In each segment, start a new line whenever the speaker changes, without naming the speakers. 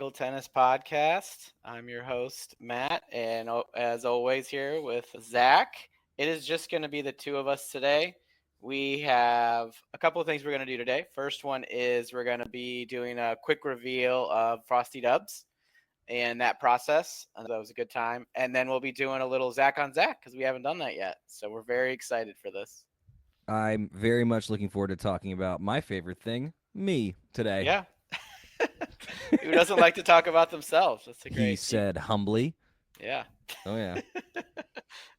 Triangle Tennis Podcast. I'm your host, Matt, and as always, here with Zach. It is just going to be the two of us today. We have a couple of things we're going to do today. First one is we're going to be doing a quick reveal of Frosty Dubs and that process. That was a good time. And then we'll be doing a little Zach on Zach because we haven't done that yet. So we're very excited for this.
I'm very much looking forward to talking about my favorite thing, me, today.
Yeah. Who doesn't like to talk about themselves? That's a great.
He said humbly.
Yeah.
Oh, yeah.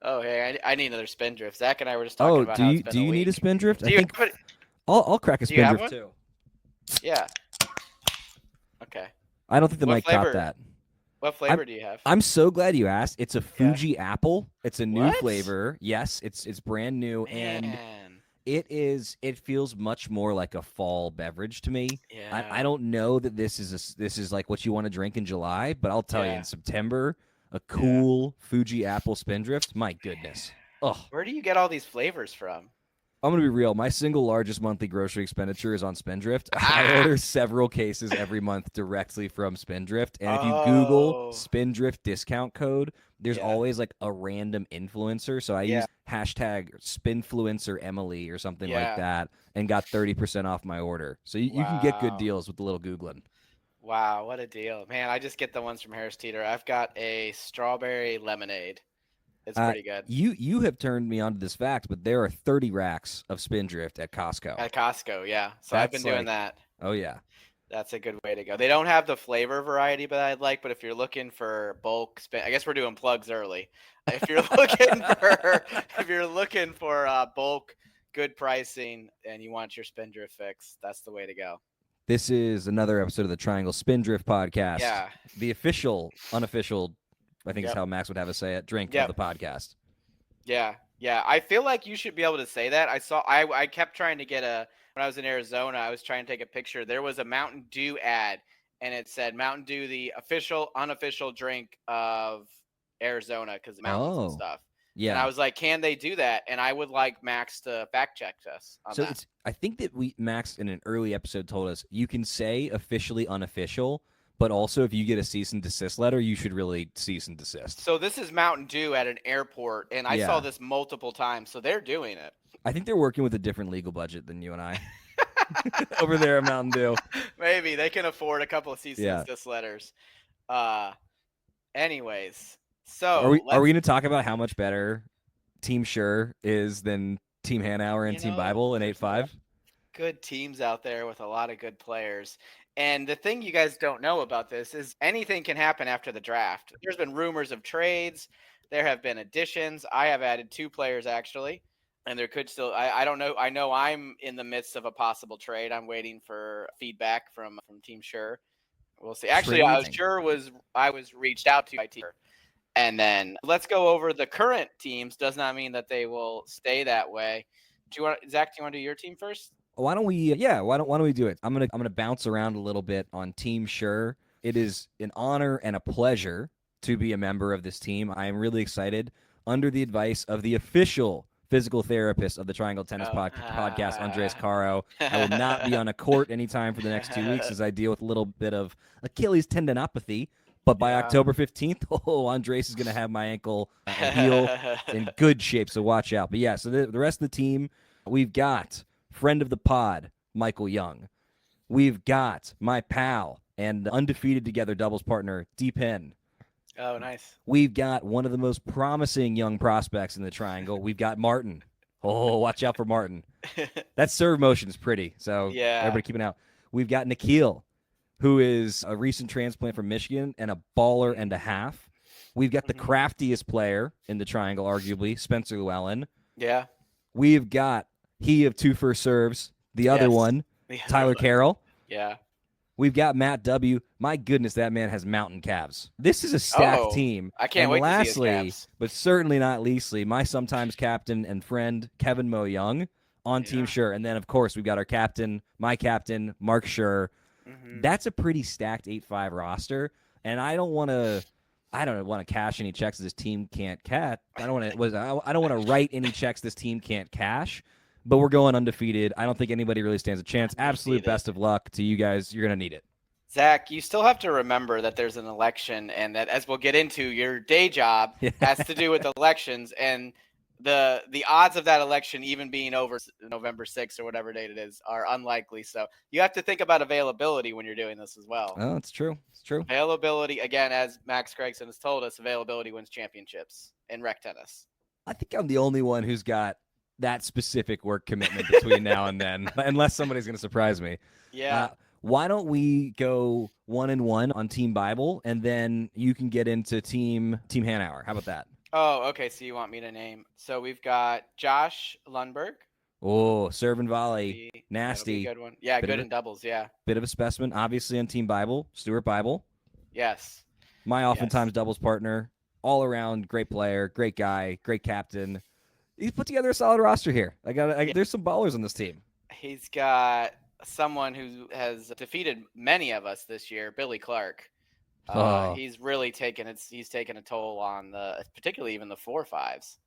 Oh, hey, I need another spindrift. Zach and I were just talking about how it's been
do you need a spindrift?
Do you have it?
I'll crack a
Do you have
spindrift,
one?
too.
Yeah. Okay.
I don't think the
What
mic
flavor?
caught that.
What flavor do you have?
I'm so glad you asked. It's a Fuji apple. It's a new
What?
flavor. Yes, it's brand new, and
Man.
it feels much more like a fall beverage to me.
Yeah.
I don't know that this is like what you want to drink in July, but I'll tell you,
Yeah.
in September, a cool Fuji apple spindrift, my goodness. Oh,
Where do you get all these flavors from?
I'm going to be real. My single largest monthly grocery expenditure is on Spindrift. I order several cases every month directly from Spindrift. And if you Google Spindrift discount code, there's always like a random influencer. So I use hashtag Spinfluencer Emily or something like that and got 30% off my order. So you can get good deals with a little Googling.
Wow, what a deal. Man, I just get the ones from Harris Teeter. I've got a strawberry lemonade. It's pretty good.
You have turned me on to this fact, but there are 30 racks of Spindrift at Costco.
At Costco, yeah. So I've been doing that.
Oh, yeah.
That's a good way to go. They don't have the flavor variety that I'd like, but if you're looking for bulk I guess we're doing plugs early. If you're looking for bulk, good pricing, and you want your Spindrift fix, that's the way to go.
This is another episode of the Triangle Spindrift Podcast.
Yeah.
The official, unofficial, I think is how Max would have us say it, drink of the podcast.
Yeah. Yeah. I feel like you should be able to say that. I kept trying to get when I was in Arizona, I was trying to take a picture. There was a Mountain Dew ad, and it said Mountain Dew, the official, unofficial drink of Arizona because of mountains and stuff.
Yeah.
And I was like, can they do that? And I would like Max to fact check us on that.
I think that Max in an early episode told us you can say officially unofficial, but also if you get a cease and desist letter, you should really cease and desist.
So this is Mountain Dew at an airport, and I saw this multiple times. So they're doing it.
I think they're working with a different legal budget than you and I over there at Mountain Dew.
Maybe they can afford a couple of cease and desist letters. Anyways, so
are we going to talk about how much better Team Sure is than Team Hanauer and Team Bible in 8-5?
Good teams out there with a lot of good players. And the thing you guys don't know about this is anything can happen after the draft. There's been rumors of trades. There have been additions. I have added 2 players, actually. And there could still – I don't know. I know I'm in the midst of a possible trade. I'm waiting for feedback from Team Sure. We'll see. Actually, I was reached out to by Team Sure. And then let's go over the current teams. Does not mean that they will stay that way. Zach, do you want to do your team first?
Why don't we? Why don't we do it? I'm gonna bounce around a little bit on Team Sure. It is an honor and a pleasure to be a member of this team. I am really excited. Under the advice of the official physical therapist of the Triangle Tennis Podcast, Andres Caro, I will not be on a court anytime for the next 2 weeks as I deal with a little bit of Achilles tendinopathy. But by October 15th, Andres is going to have my ankle and heel in good shape, so watch out. But yeah, so the rest of the team, we've got friend of the pod, Michael Young. We've got my pal and undefeated together doubles partner, D-Pen.
Oh, nice.
We've got one of the most promising young prospects in the Triangle. We've got Martin. Oh, watch out for Martin. That serve motion is pretty, so everybody keep an eye out. We've got Nikhil, who is a recent transplant from Michigan and a baller and a half. We've got the craftiest player in the Triangle, arguably, Spencer Llewellyn.
Yeah.
We've got he of 2 first serves, the other one, Tyler Carroll.
Yeah.
We've got Matt W. My goodness, that man has mountain calves. This is a stacked team.
I can't wait to see his calves.
But certainly not leastly, my sometimes captain and friend, Kevin Mo Young, on Team Sure. And then, of course, we've got our captain, my captain, Mark Sure. That's a pretty stacked 8-5 roster, and I don't want to cash any checks this team can't cat. I don't want to write any checks this team can't cash. But we're going undefeated. I don't think anybody really stands a chance. Absolute best of luck to you guys. You're gonna need it.
Zach, you still have to remember that there's an election, and that, as we'll get into, your day job has to do with elections, and the odds of that election even being over November 6th or whatever date it is are unlikely. So you have to think about availability when you're doing this as well.
Oh, it's true. It's true.
Availability, again, as Max Gregson has told us, availability wins championships in rec tennis.
I think I'm the only one who's got that specific work commitment between now and then, unless somebody's going to surprise me.
Yeah.
Why don't we go 1-1 on Team Bible, and then you can get into Team Hanauer? How about that?
Oh, okay. So you want me to name? So we've got Josh Lundberg.
Oh, serve and volley, nasty.
That'll be a good one. Yeah, good in doubles. Yeah.
Bit of a specimen, obviously on Team Bible, Stuart Bible.
Yes.
My oftentimes doubles partner, all around great player, great guy, great captain. He's put together a solid roster here. There's some ballers on this team.
He's got someone who has defeated many of us this year, Billy Clark. He's really taken a toll on particularly even the 4-5s.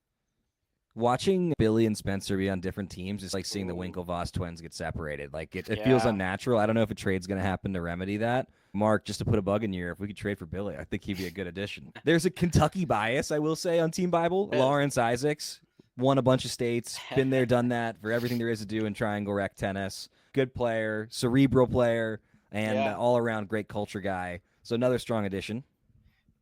Watching Billy and Spencer be on different teams is like seeing the Winklevoss twins get separated. Like it feels unnatural. I don't know if a trade's going to happen to remedy that. Mark, just to put a bug in your ear, if we could trade for Billy, I think he'd be a good addition. There's a Kentucky bias, I will say, on Team Bible. Lawrence Isaacs won a bunch of states, been there, done that for everything there is to do in triangle rec tennis. Good player, cerebral player, and all around great culture guy. So another strong addition.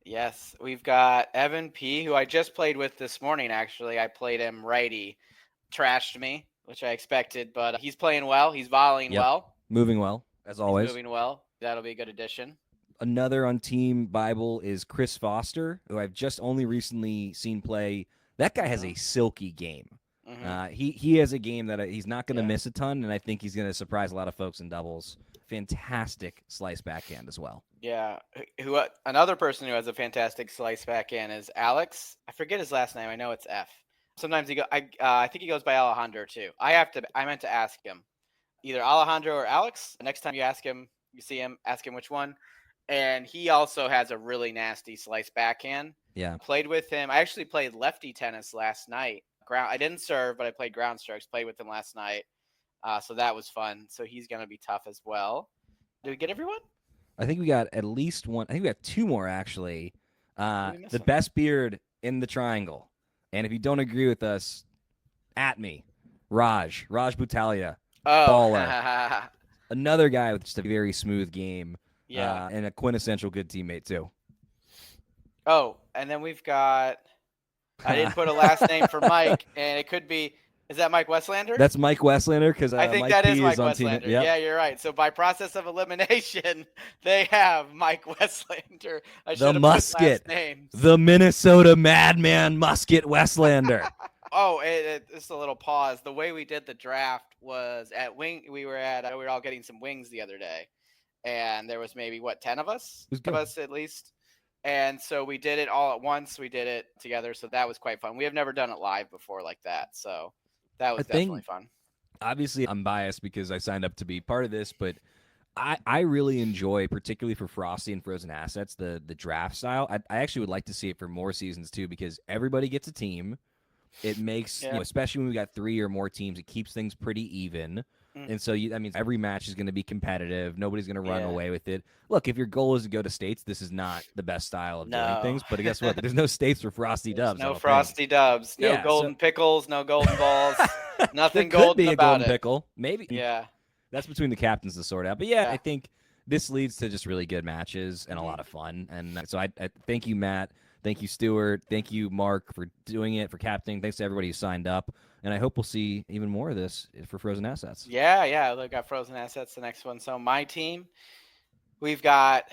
Yes, we've got Evan P., who I just played with this morning, actually. I played him righty. Trashed me, which I expected, but he's playing well. He's volleying well.
Moving well, as always.
He's moving well. That'll be a good addition.
Another on Team Bible is Chris Foster, who I've just only recently seen play. That guy has a silky game. Mm-hmm. He has a game that he's not going to miss a ton, and I think he's going to surprise a lot of folks in doubles. Fantastic slice backhand as well.
Yeah. Another person who has a fantastic slice backhand is Alex. I forget his last name. I know it's F. Sometimes I think he goes by Alejandro too. I meant to ask him either Alejandro or Alex. Next time you see him, ask him which one. And he also has a really nasty slice backhand.
Yeah.
Played with him. I actually played lefty tennis last night. I didn't serve, but I played ground strokes. Played with him last night. So that was fun. So he's going to be tough as well. Did we get everyone?
I think we got at least one. I think we got two more, actually. The best beard in the triangle. And if you don't agree with us, at me. Raj Butalia. Baller. Another guy with just a very smooth game.
Yeah.
And a quintessential good teammate, too.
Oh, and then we've got, I didn't put a last name for Mike, and it could be, is that Mike Westlander?
That's Mike Westlander, because
I think
Mike
that
P
is Mike
Westlander.
Yep. Yeah, you're right. So by process of elimination, they have Mike Westlander. I should have put his last names.
The Minnesota Madman Musket Westlander.
Just a little pause. The way we did the draft was at Wing. We were all getting some wings the other day, and there was maybe 10 of us, at least. And so we did it all at once. We did it together. So that was quite fun. We have never done it live before like that. So that was definitely fun.
Obviously, I'm biased because I signed up to be part of this, but I really enjoy, particularly for Frosty and Frozen Assets, the draft style. I actually would like to see it for more seasons too, because everybody gets a team. It makes, especially when we got 3 or more teams, it keeps things pretty even. And so that means every match is going to be competitive. Nobody's going to run away with it. Look, if your goal is to go to states, this is not the best style of doing things. But guess what? There's no states for Frosty Dubs.
No Frosty Dubs. No golden pickles. No golden balls. Nothing
golden
about it. Could be a golden
pickle. Maybe.
Yeah.
That's between the captains to sort out. But I think this leads to just really good matches and a lot of fun. And so I thank you, Matt. Thank you, Stuart. Thank you, Mark, for doing it, for captaining. Thanks to everybody who signed up. And I hope we'll see even more of this for Frozen Assets.
Yeah. Look, got Frozen Assets, the next one. So my team, we've got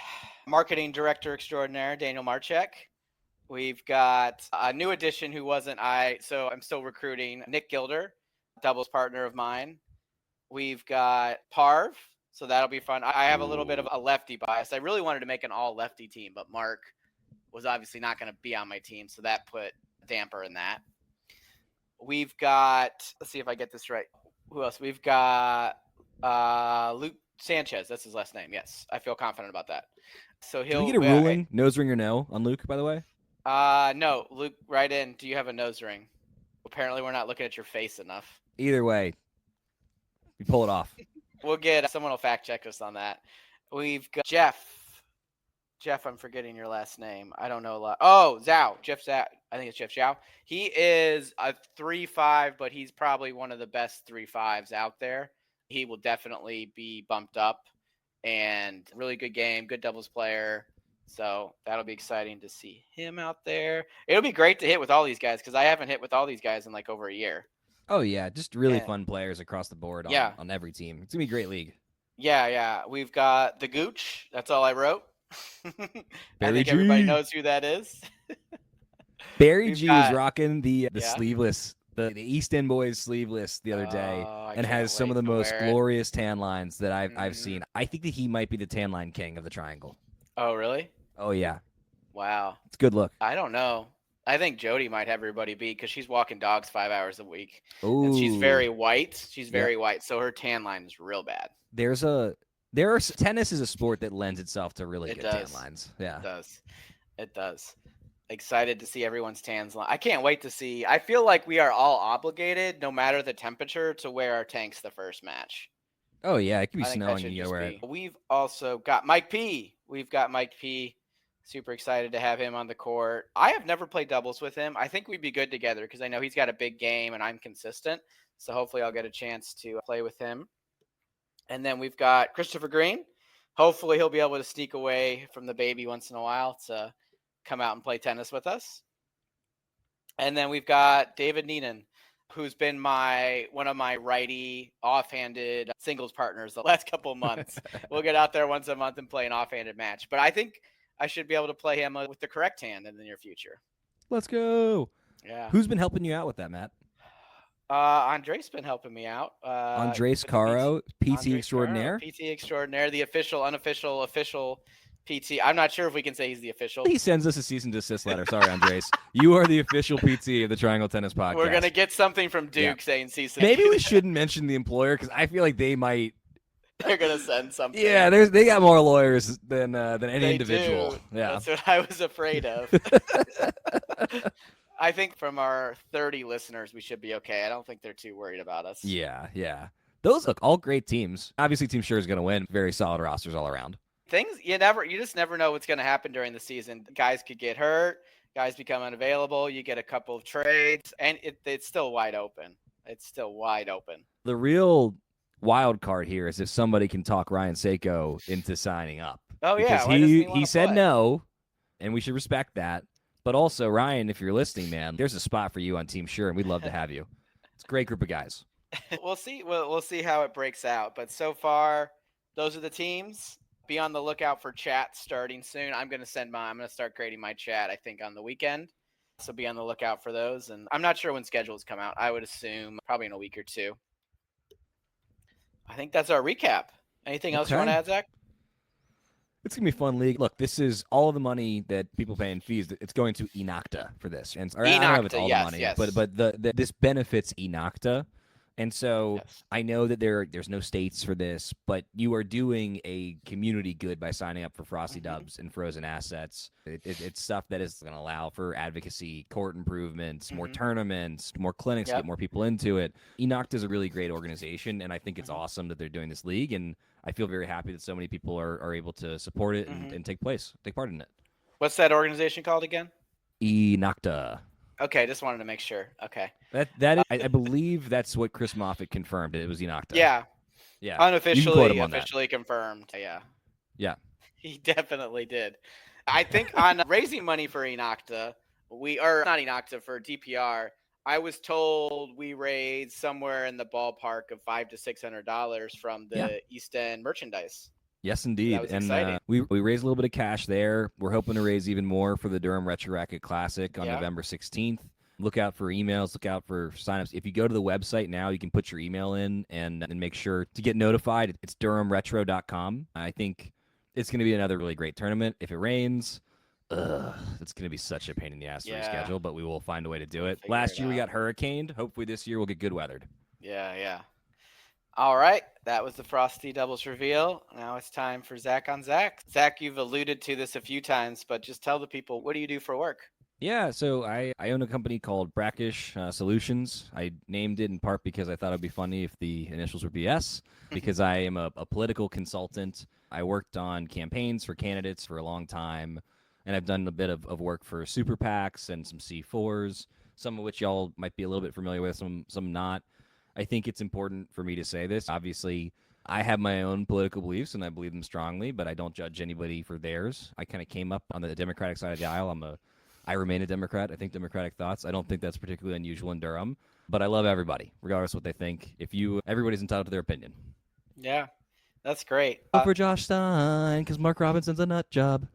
marketing director extraordinaire, Daniel Marchek. We've got a new addition who wasn't so I'm still recruiting, Nick Gilder, doubles partner of mine. We've got Parv, so that'll be fun. I have a little bit of a lefty bias. I really wanted to make an all lefty team, but Mark was obviously not going to be on my team, so that put a damper in that. We've got, let's see if I get this right. Who else? We've got Luke Sanchez. That's his last name. Yes, I feel confident about that. So
Can we get a ruling? Nose ring or no on Luke, by the way?
No, Luke, right in. Do you have a nose ring? Apparently, we're not looking at your face enough.
Either way, you pull it off.
Someone will fact check us on that. We've got Jeff. Jeff, I'm forgetting your last name. I don't know a lot. Oh, Zhao. Jeff Zhao. I think it's Jeff Zhao. He is a 3.5, but he's probably one of the best 3.5s out there. He will definitely be bumped up, and really good game, good doubles player. So that'll be exciting to see him out there. It'll be great to hit with all these guys because I haven't hit with all these guys in like over a year.
Oh yeah, just really
And
fun players across the board
yeah,
on every team. It's gonna be a great league.
yeah. We've got the Gooch. That's all I wrote. I
Barry
think everybody
G.
knows who that is.
Barry
We've
G was
got
rocking the
yeah.
sleeveless, the East End Boys sleeveless the other day,
Oh, I
and has
can't
some of
wait
the
to
most
wear it.
glorious tan lines that I've
Mhm.
seen. I think that he might be the tan line king of the triangle.
Oh, really?
Oh yeah,
Wow.
it's a good look.
I don't know. I think Jody might have everybody beat because she's walking dogs 5 hours a week, and she's
Ooh,
very white. She's
yep.
very white, so her tan line is real bad.
Tennis is a sport that lends itself to really
It
good tan
does.
lines. Yeah.
It does. It does. Excited to see everyone's tans line. I can't wait to see. I feel like we are all obligated, no matter the temperature, to wear our tanks the first match.
Oh yeah, it could be
I think that
snowing
should
and you gotta
just
wear it.
be. We've also got Mike P. We've got Mike P. Super excited to have him on the court. I have never played doubles with him. I think we'd be good together because I know he's got a big game and I'm consistent. So hopefully I'll get a chance to play with him. And then we've got Christopher Green. Hopefully he'll be able to sneak away from the baby once in a while to come out and play tennis with us. And then we've got David Neenan, who's been one of my righty offhanded singles partners the last couple of months. We'll get out there once a month and play an offhanded match. But I think I should be able to play him with the correct hand in the near future.
Let's go.
Yeah.
Who's been helping you out with that, Matt?
Andre's been helping me out.
Andres
with the
Caro, PT
Andres Caro,
extraordinaire.
PT extraordinaire, the official, unofficial, official PT. I'm not sure if we can say he's the official.
He sends us a cease and desist letter. Sorry, Andres. You are the official PT of the Triangle Tennis Podcast.
We're gonna get something from Duke saying cease and
maybe we shouldn't mention the employer because I feel like they might.
They're gonna send something.
Yeah, they got more lawyers than any
They
individual.
do.
Yeah,
That's what I was afraid of. I think from our 30 listeners, we should be okay. I don't think they're too worried about us.
Yeah. Those look all great teams. Obviously, Team Sure is going to win. Very solid rosters all around.
Things you just never know what's going to happen during the season. Guys could get hurt. Guys become unavailable. You get a couple of trades, and it's still wide open. It's still wide open.
The real wild card here is if somebody can talk Ryan Seiko into signing up.
Oh yeah,
because he said no, and we should respect that. But also, Ryan, if you're listening, man, there's a spot for you on Team Sure, and we'd love to have you. It's a great group of guys.
We'll see. We'll see how it breaks out. But so far, those are the teams. Be on the lookout for chat starting soon. I'm going to start creating my chat, I think, on the weekend. So be on the lookout for those. And I'm not sure when schedules come out. I would assume probably in a week or two. I think that's our recap. Anything else you want to add, Zach?
It's going to be a fun league. Look, this is all the money that people pay in fees. It's going to Enocta for this. And I don't know if it's all the money,
yes.
but this benefits Enocta. And so I know that there's no states for this, but you are doing a community good by signing up for Frosty Dubs and Frozen Assets. It's stuff that is going to allow for advocacy, court improvements, more tournaments, more clinics, get more people into it. Enocta is a really great organization, and I think it's awesome that they're doing this league, and I feel very happy that so many people are able to support it and take part in it.
What's that organization called again?
Enocta.
Okay, just wanted to make sure. Okay.
That is, I believe that's what Chris Moffitt confirmed. It was Enocta.
Yeah. Unofficially, officially confirmed. Yeah.
Yeah.
He definitely did. I think on raising money for Enocta, not Enocta, for DPR, I was told we raised somewhere in the ballpark of $500 to $600 from the East End merchandise.
Yes, indeed. And we raised a little bit of cash there. We're hoping to raise even more for the Durham Retro Racket Classic on November 16th. Look out for emails. Look out for signups. If you go to the website now, you can put your email in and make sure to get notified. It's durhamretro.com. I think it's going to be another really great tournament. If it rains, it's going to be such a pain in the ass to reschedule, but we will find a way to do it. Last year we got hurricaned. Hopefully this year we'll get good weathered.
Yeah. All right, that was the Frosty Doubles reveal. Now it's time for Zach on Zach. Zach, you've alluded to this a few times, but just tell the people, what do you do for work?
Yeah, so I own a company called Brackish Solutions. I named it in part because I thought it'd be funny if the initials were BS, because I am a political consultant. I worked on campaigns for candidates for a long time, and I've done a bit of work for super PACs and some C4s, some of which y'all might be a little bit familiar with, some not. I think it's important for me to say this. Obviously, I have my own political beliefs and I believe them strongly, but I don't judge anybody for theirs. I kind of came up on the Democratic side of the aisle. I remain a Democrat. I think Democratic thoughts. I don't think that's particularly unusual in Durham, but I love everybody, regardless of what they think. Everybody's entitled to their opinion.
Yeah, that's great.
Vote for Josh Stein because Mark Robinson's a nut job.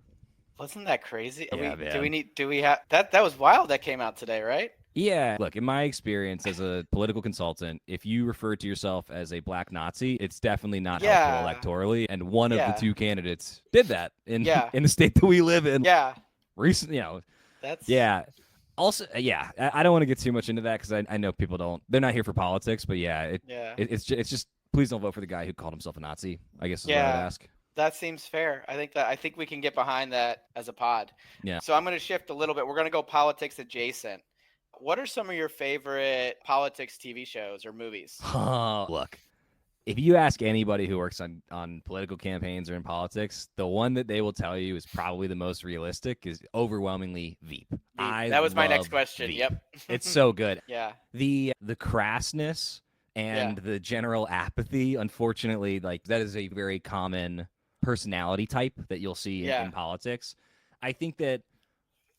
Wasn't that crazy?
Yeah, man.
Do we have that? That was wild. That came out today, right?
Yeah, look, in my experience as a political consultant, if you refer to yourself as a black Nazi, it's definitely not helpful
Yeah,
electorally. And one of the
yeah,
two candidates did that in
yeah,
in the state that we live in.
yeah.
Recently,
That's
yeah. Also, yeah, I don't want to get too much into that because I know people don't. They're not here for politics, but yeah,
yeah,
it's just please don't vote for the guy who called himself a Nazi. I guess is what I would
yeah.
ask.
That seems fair. I think we can get behind that as a pod.
Yeah.
So I'm going to shift a little bit. We're going to go politics adjacent. What are some of your favorite politics TV shows or movies?
Look, if you ask anybody who works on political campaigns or in politics, the one that they will tell you is probably the most realistic is overwhelmingly Veep. I
That was my next
love
question.
Veep.
Yep.
It's so good.
Yeah.
The crassness
Yeah.
and the general apathy, unfortunately, like that is a very common personality type that you'll see
Yeah.
in politics. I think that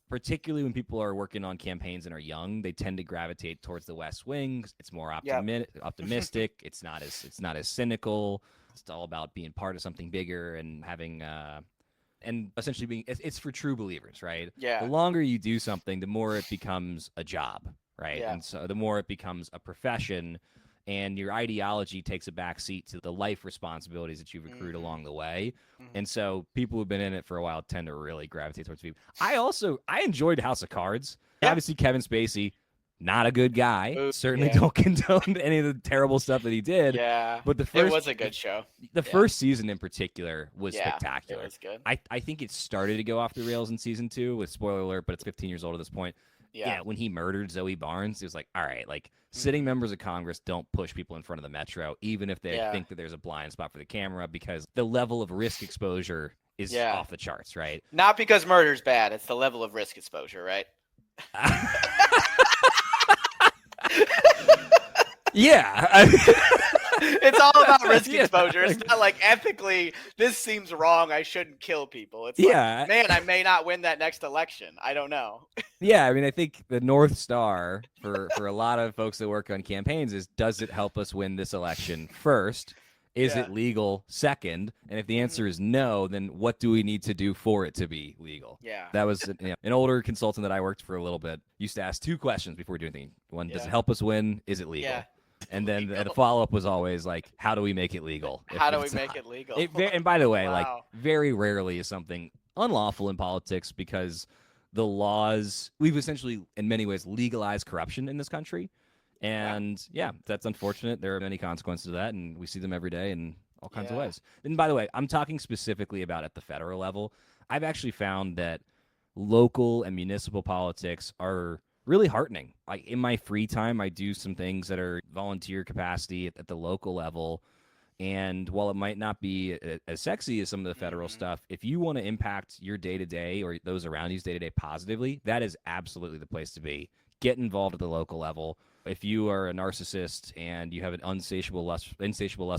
particularly when people are working on campaigns and are young, they tend to gravitate towards the West Wing. It's more
Yep.
optimistic. It's not as cynical. It's all about being part of something bigger and having and essentially being it's for true believers, right? The
Yeah.
longer you do something, the more it becomes a job, right?
Yeah.
And so the more it becomes a profession and your ideology takes a back seat to the life responsibilities that you've accrued
Mhm.
along the way.
Mhm.
And so people who've been in it for a while tend to really gravitate towards people. I enjoyed House of Cards.
Yeah.
Obviously, Kevin Spacey, not a good guy.
Ooh,
Certainly
yeah.
don't condone any of the terrible stuff that he did.
Yeah.
But
It was a good show.
the
Yeah.
first season in particular was
Yeah. It
spectacular.
was good.
I think it started to go off the rails in season 2 with spoiler alert, but it's 15 years old at this point. Yeah, when he murdered Zoe Barnes, it was like, all right, like sitting
Mhm.
members of Congress don't push people in front of the metro, even if they
Yeah.
think that there's a blind spot for the camera, because the level of risk exposure is
Yeah.
off the charts, right?
Not because murder's bad. It's the level of risk exposure, right?
Yeah.
It's all about risk
Yeah,
exposure. It's
like-
not like ethically, this seems wrong. I shouldn't kill people. It's
Yeah.
like, man, I may not win that next election. I don't know.
Yeah, I mean, I think the North Star for a lot of folks that work on campaigns is, does it help us win this election first? Is
Yeah.
it legal second? And if the answer is no, then what do we need to do for it to be legal?
Yeah.
That was an older consultant that I worked for a little bit. Used to ask 2 questions before doing anything. One, does
Yeah.
it help us win? Is it legal?
Yeah.
And then the
Legal.
follow up was always like, how do we make it legal? if
How do we
it's
make
not?
it legal?
And by the way, like
Wow.
very rarely is something unlawful in politics because the laws, we've essentially in many ways legalized corruption in this country. And yeah, that's unfortunate. There are many consequences to that, and we see them every day in all kinds of
Yeah.
ways. And by the way, I'm talking specifically about at the federal level. I've actually found that local and municipal politics are really heartening. Like in my free time, I do some things that are volunteer capacity at the local level. And while it might not be as sexy as some of the federal
Mhm.
stuff, if you want to impact your day to day or those around you's day to day positively, that is absolutely the place to be. Get involved at the local level. If you are a narcissist and you have an insatiable lust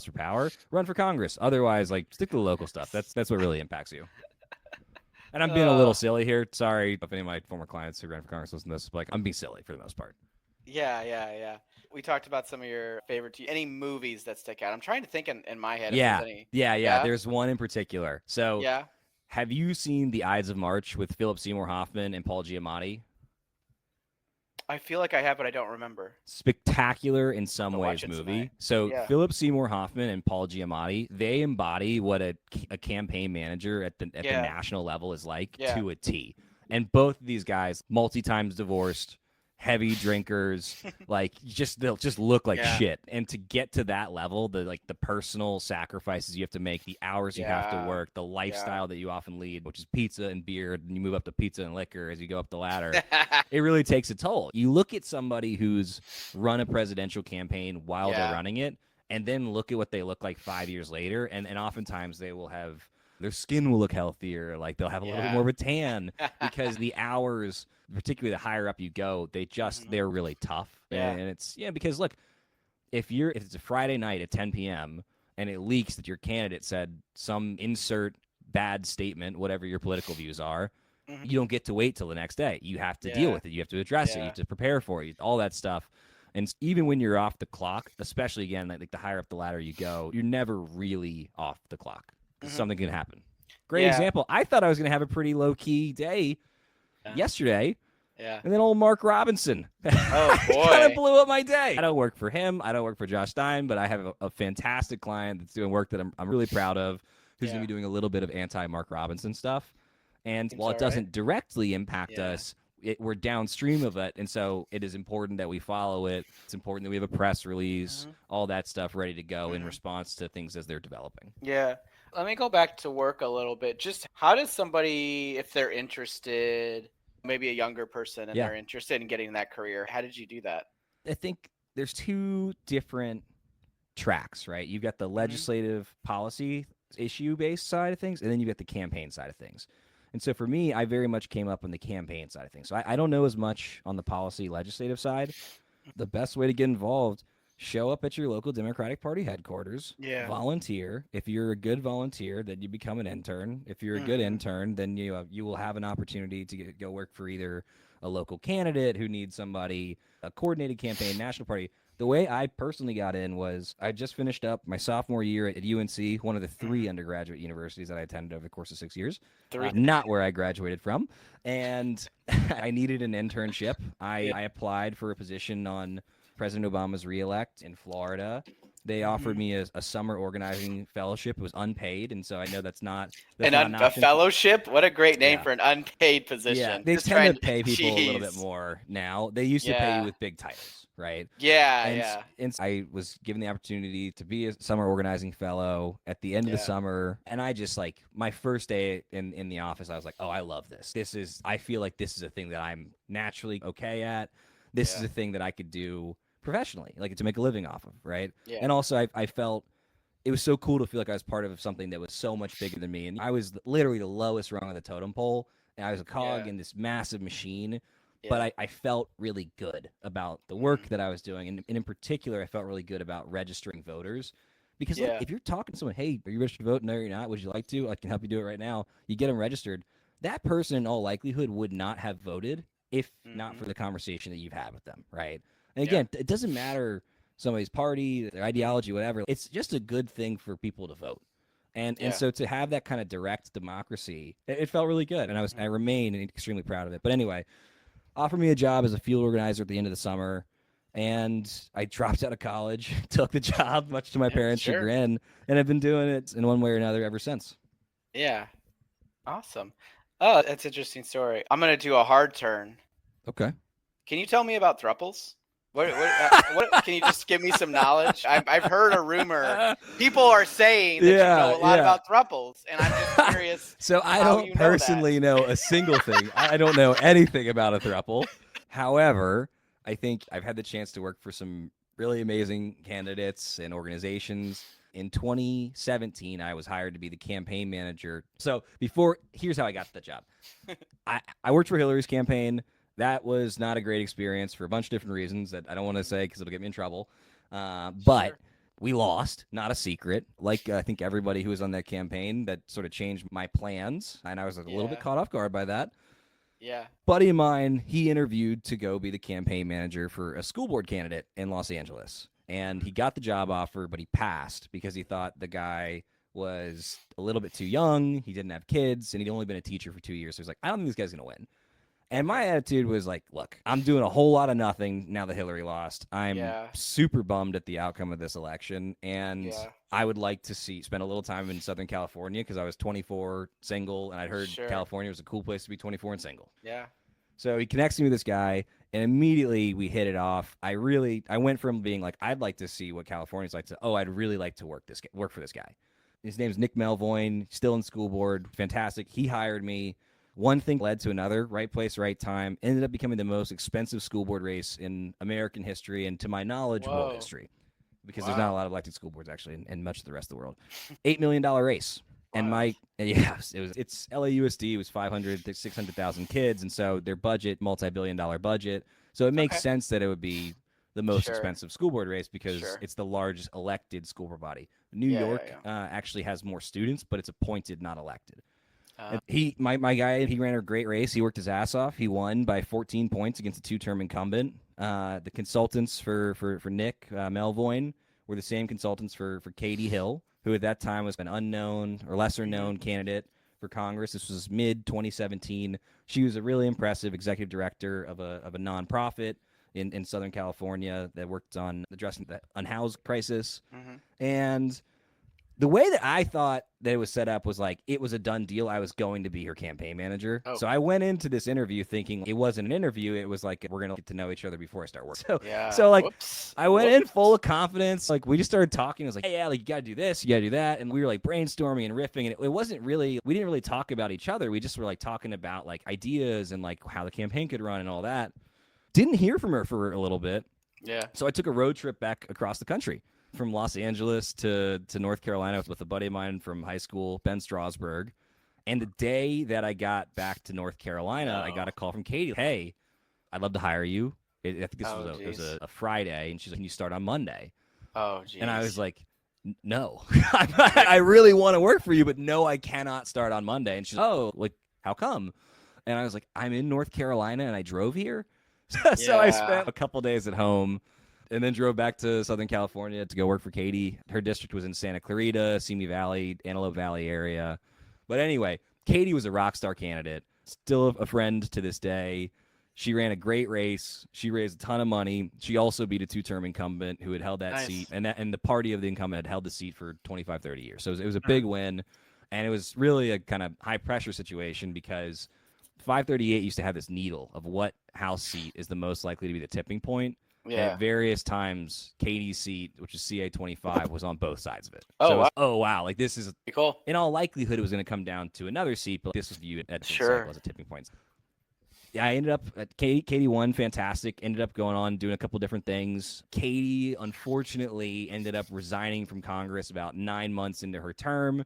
for power, run for Congress. Otherwise, like stick to the local stuff. That's what really impacts you. And I'm being a little silly here. Sorry if any of my former clients who ran for Congress listen to this. But like, I'm being silly for the most part.
Yeah. We talked about some of your favorite, any movies that stick out. I'm trying to think in my head
Yeah.
if there's any.
Yeah.
Yeah?
There's one in particular. So,
Yeah.
have you seen The Ides of March with Philip Seymour Hoffman and Paul Giamatti?
I feel like I have, but I don't remember.
Spectacular in some
I'll
ways
watch it
movie.
tonight.
So
Yeah.
Philip Seymour Hoffman and Paul Giamatti, they embody what a campaign manager at the
Yeah.
national level is like
Yeah.
to a T. And both of these guys, multi times divorced, heavy drinkers, like they'll just look like
Yeah.
shit. And to get to that level, the personal sacrifices you have to make, the hours you have to
Yeah.
work, the
Yeah.
lifestyle that you often lead, which is pizza and beer, and you move up to pizza and liquor as you go up the ladder, it really takes a toll. You look at somebody who's run a presidential campaign while they're
Yeah.
running it, and then look at what they look like 5 years later, and oftentimes they will have their skin will look healthier, like they'll have a little bit more of a tan because the hours, particularly the higher up you go,
Mhm.
they're really tough.
Yeah.
And it's because look, if it's a Friday night at 10 p.m. and it leaks that your candidate said some insert bad statement, whatever your political views are,
Mhm.
you don't get to wait till the next day. You have to deal
Yeah.
with it. You have to address it. You
Yeah.
have to prepare for it. All that stuff. And even when you're off the clock, especially again, like the higher up the ladder you go, you're never really off the clock because
Mhm.
something can happen. Great
Yeah.
example. I thought I was going to have a pretty low key day
Yeah.
yesterday,
Yeah.
and then old Mark Robinson
Oh
kind of
boy.
blew up my day. I don't work for him. I don't work for Josh Stein, but I have a fantastic client that's doing work that I'm really proud of, who's going
Yeah.
to be doing a little bit of anti Mark Robinson stuff. And
Seems
while it
all right.
doesn't directly impact
Yeah.
us, we're downstream of it. And so it is important that we follow it. It's important that we have a press release,
Mhm.
all that stuff ready to go in
Mhm.
response to things as they're developing.
Yeah. Let me go back to work a little bit. Just how does somebody, if they're interested, maybe a younger person and
Yeah.
they're interested in getting that career, how did you do that?
I think there's two different tracks, right? You've got the
Mhm.
legislative policy issue based side of things, and then you've got the campaign side of things. And so for me, I very much came up on the campaign side of things. So I don't know as much on the policy legislative side. The best way to get involved, show up at your local Democratic Party headquarters,
Yeah.
volunteer. If you're a good volunteer, then you become an intern. If you're a good
Mhm.
intern, then you will have an opportunity to go work for either a local candidate who needs somebody, a coordinated campaign, national party. The way I personally got in was I just finished up my sophomore year at UNC, one of the three
Mhm.
undergraduate universities that I attended over the course of 6 years,
3.
not where I graduated from. And I needed an internship.
Yeah.
I applied for a position on President Obama's reelect in Florida. They offered
Mhm.
me a summer organizing fellowship. It was unpaid, and so I know that's
An
not an
a
option.
fellowship? What a great name
Yeah,
for an unpaid
yeah.
position.
They
Just
tend to
trying to
pay people a little bit
jeez.
more now. They used to pay you
Yeah.
with big titles, right?
Yeah,
And
yeah.
I was given the opportunity to be a summer organizing fellow at the end of the
Yeah.
summer, and I just like my first day in the office, I was like, oh, I love this. I feel like this is a thing that I'm naturally okay at. This is
Yeah.
a thing that I could do professionally, like to make a living off of, right?
Yeah.
And also, I felt it was so cool to feel like I was part of something that was so much bigger than me. And I was literally the lowest rung of the totem pole. And I was a cog
Yeah.
in this massive machine. But
Yeah.
I felt really good about the work
Mhm.
that I was doing. And in particular, I felt really good about registering voters. Because look,
Yeah.
if you're talking to someone, hey, are you registered to vote? No, you're not. Would you like to? I can help you do it right now. You get them registered. That person, in all likelihood, would not have voted if not for
Mhm.
the conversation that you've had with them, right? And
Yeah.
again, it doesn't matter somebody's party, their
Mhm.
ideology, whatever. It's just a good thing for people to vote. And
Yeah.
so to have that kind of direct democracy, it felt really good. And I
Mhm.
remain extremely proud of it. But anyway, offered me a job as a field organizer at the end of the summer. And I dropped out of college, took the job, much to my
Yeah,
parents'
sure.
chagrin, and I've been doing it in one way or another ever since.
Yeah. Awesome. Oh, that's an interesting story. I'm gonna do a hard turn.
Okay.
Can you tell me about thruples? What can you just give me some knowledge? I've heard a rumor. People are saying that you know
Yeah,
a lot
yeah.
about thruples, and I'm just curious
So I
how
don't
you know that.
personally know a single thing. I don't know anything about a throuple. However, I think I've had the chance to work for some really amazing candidates and organizations. In 2017, I was hired to be the campaign manager. So here's how I got the job. I worked for Hillary's campaign. That was not a great experience for a bunch of different reasons that I don't want to
Mhm.
say because it'll get me in trouble. But
Sure.
we lost, not a secret. Like I think everybody who was on that campaign, that sort of changed my plans, and I was a little bit
Yeah.
caught off guard by that.
Yeah.
Buddy of mine, he interviewed to go be the campaign manager for a school board candidate in Los Angeles, and he got the job offer, but he passed because he thought the guy was a little bit too young. He didn't have kids, and he'd only been a teacher for 2 years. So he's like, I don't think this guy's gonna win. And
Okay.
my attitude was like, look, I'm doing a whole lot of nothing now that Hillary lost. I'm
Yeah.
super bummed at the outcome of this election. And
Yeah.
I would like to spend a little time in Southern California because I was 24, single, and I'd heard
Sure.
California was a cool place to be 24 and single.
Yeah.
So he connects me with this guy, and immediately we hit it off. I went from being like, I'd like to see what California's like to, oh, I'd really like to work for this guy. His name's Nick Melvoin, still in school board, fantastic. He hired me. One thing led to another, right place, right time. Ended up becoming the most expensive school board race in American history and, to my knowledge, world
Whoa.
history, because there's not a lot of elected school boards actually in much of the rest of the world. $8 million race. And it's LAUSD. It was 500 to 600,000 kids, and so their budget, multi-billion-dollar budget. So it makes sense that it would be the most expensive school board race because it's the largest elected school board body. New York actually has more students, but it's appointed, not elected. My guy, he ran a great race. He worked his ass off. He won by 14 points against a two-term incumbent. The consultants for Nick Melvoin were the same consultants for Katie Hill, who at that time was an unknown or lesser-known candidate for Congress. This was mid-2017. She was a really impressive executive director of a nonprofit in Southern California that worked on addressing the unhoused crisis. And the way that I thought that it was set up was like it was a done deal. I was going to be her campaign manager. So I went into this interview thinking it wasn't an interview. It was like, we're going to get to know each other before I start work. So like, I went in full of confidence. Like, we just started talking. I was like, hey, yeah, like, you got to do this, you got to do that. And we were like brainstorming and riffing. And it wasn't really, we didn't really talk about each other. We just were like talking about like ideas and like how the campaign could run and all that. Didn't hear from her for a little bit. So I took a road trip back across the country, from Los Angeles to North Carolina with a buddy of mine from high school, Ben Strasberg. And the day that I got back to North Carolina, I got a call from Katie. Hey, I'd love to hire you. I think this was a Friday, and she's like, can you start on Monday?
Oh, geez.
And I was like, no. I really want to work for you, but no, I cannot start on Monday. And she's like, oh, like, how come? And I was like, I'm in North Carolina, and I drove here. So I spent a couple days at home and then drove back to Southern California to go work for Katie. Her district was in Santa Clarita, Simi Valley, Antelope Valley area. But anyway, Katie was a rock star candidate, still a friend to this day. She ran a great race. She raised a ton of money. She also beat a two-term incumbent who had held that seat, and the party of the incumbent had held the seat for 25, 30 years. So it was a big win, and it was really a kind of high-pressure situation because 538 used to have this needle of what House seat is the most likely to be the tipping point. And at various times, Katie's seat, which is CA25, was on both sides of it. Wow. Like, this is
cool.
In all likelihood, it was going to come down to another seat, but this was viewed as a tipping point. Yeah, I ended up at Katie won, fantastic. Ended up going on doing a couple different things. Katie, unfortunately, ended up resigning from Congress about 9 months into her term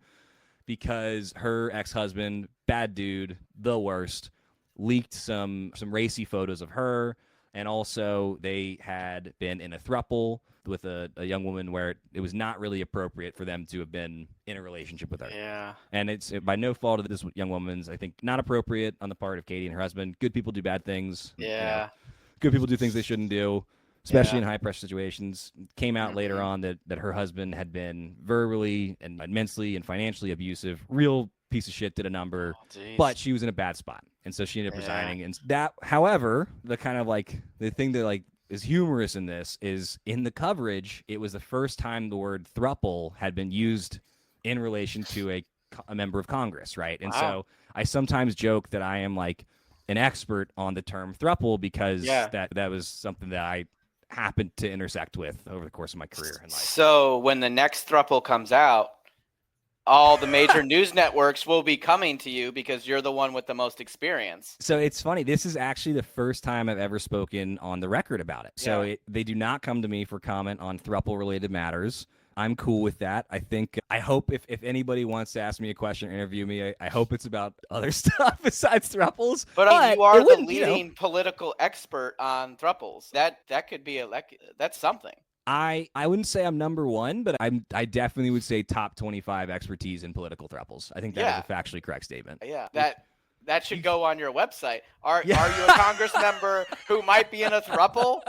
because her ex-husband, bad dude, the worst, leaked some racy photos of her. And also, they had been in a throuple with a young woman where it was not really appropriate for them to have been in a relationship with her.
Yeah.
And it's by no fault of this young woman's, I think, not appropriate on the part of Katie and her husband. Good people do bad things.
Yeah.
You know, good people do things they shouldn't do, especially in high-pressure situations. Came out later on that her husband had been verbally and immensely and financially abusive. Real piece of shit, did a number, but she was in a bad spot. And so she ended up resigning. And that, however, the kind of like the thing that like is humorous in this is in the coverage, it was the first time the word throuple had been used in relation to a member of Congress, right? And so I sometimes joke that I am like an expert on the term throuple because that was something that I happened to intersect with over the course of my career in life.
So when the next throuple comes out, all the major news networks will be coming to you because you're the one with the most experience.
So it's funny. This is actually the first time I've ever spoken on the record about it. So they do not come to me for comment on throuple-related matters. I'm cool with that. I hope if anybody wants to ask me a question or interview me, I hope it's about other stuff besides throuples.
But you are the leading political expert on throuples. That could be that's something.
I wouldn't say I'm number one, but I definitely would say top 25 expertise in political throuples. I think that is a factually correct statement.
Yeah, that should go on your website. Are you a Congress member who might be in a throuple?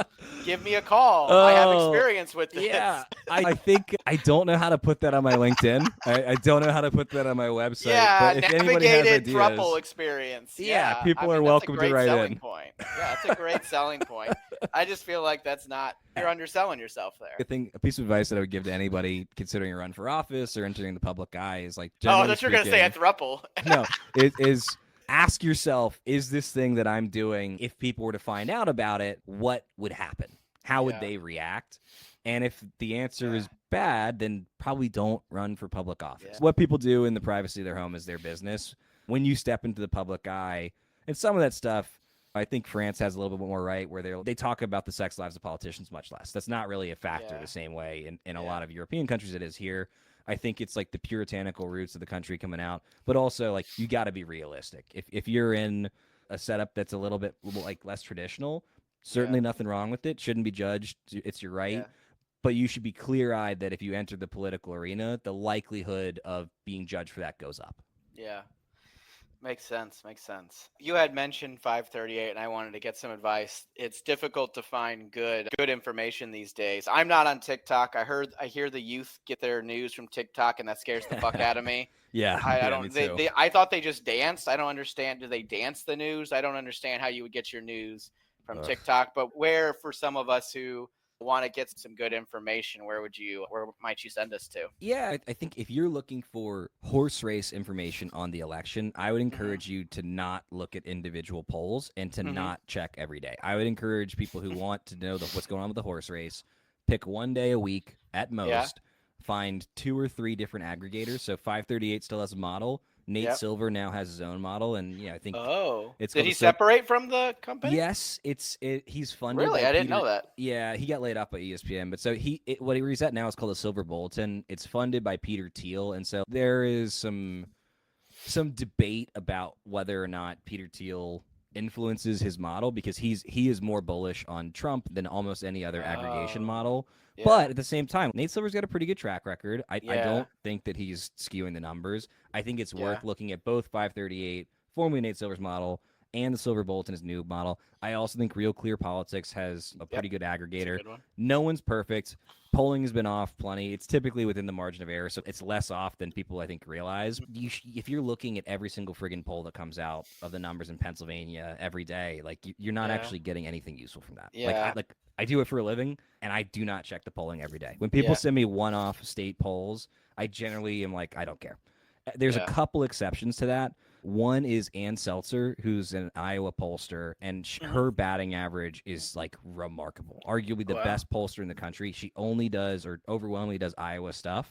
Give me a call. I have experience with this.
Yeah, I think I don't know how to put that on my LinkedIn. I don't know how to put that on my website.
Yeah,
but if anybody has ideas,
throuple experience.
Yeah, people are welcome to write in.
Point. Yeah, that's a great selling point. I just feel like you're underselling yourself there.
A piece of advice that I would give to anybody considering a run for office or entering the public eye is like.
Oh, I thought you were going to say a throuple.
No, it is. ask yourself, is this thing that I'm doing, if people were to find out about it, what would happen? How would they react? And if the answer is bad, then probably don't run for public office. What people do in the privacy of their home is their business. When you step into the public eye, and some of that stuff, I think France has a little bit more right, where they talk about the sex lives of politicians much less. That's not really a factor the same way in a lot of European countries it is here. I think it's like the puritanical roots of the country coming out, but also like you got to be realistic. If you're in a setup that's a little bit like less traditional, certainly nothing wrong with it. Shouldn't be judged. It's your right. But you should be clear-eyed that if you enter the political arena, the likelihood of being judged for that goes up.
Yeah. Makes sense. You had mentioned 538, and I wanted to get some advice. It's difficult to find good information these days. I'm not on TikTok. I hear the youth get their news from TikTok, and that scares the fuck out of me. I don't.
Me too.
I thought they just danced. I don't understand. Do they dance the news? I don't understand how you would get your news from TikTok. But where, for some of us who want to get some good information, where might you send us to?
Yeah, I think if you're looking for horse race information on the election, I would encourage you to not look at individual polls and to not check every day. I would encourage people who want to know what's going on with the horse race, pick one day a week at most, find 2 or 3 different aggregators. So 538 still has a model. Nate Silver now has his own model, and I think
did he separate from the company?
Yes, he's funded.
Really, I didn't know that.
Yeah, he got laid off by ESPN, but so what he's at now is called the Silver Bulletin. It's funded by Peter Thiel, and so there is some debate about whether or not Peter Thiel influences his model, because he is more bullish on Trump than almost any other aggregation model. Yeah. But at the same time, Nate Silver's got a pretty good track record. I don't think that he's skewing the numbers. I think it's worth looking at both 538, formerly Nate Silver's model, and the Silver Bulletin, his new model. I also think Real Clear Politics has a pretty good aggregator. Good one. No one's perfect. Polling has been off plenty. It's typically within the margin of error, so it's less off than people, I think, realize. If you're looking at every single friggin' poll that comes out of the numbers in Pennsylvania every day, like you're not actually getting anything useful from that.
Yeah.
I do it for a living, and I do not check the polling every day. When people send me one-off state polls, I generally am like, I don't care. There's a couple exceptions to that. One is Ann Seltzer, who's an Iowa pollster, and her batting average is like remarkable. Arguably the best pollster in the country. She only does, or overwhelmingly does, Iowa stuff.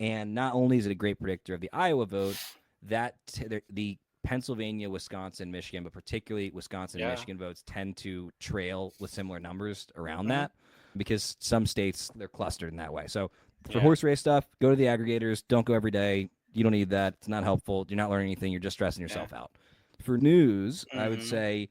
And not only is it a great predictor of the Iowa vote, the Pennsylvania, Wisconsin, Michigan, but particularly Wisconsin and Michigan votes tend to trail with similar numbers around that, because some states, they're clustered in that way. So for horse race stuff, go to the aggregators. Don't go every day. You don't need that. It's not helpful. You're not learning anything. You're just stressing yourself out. For news, I would say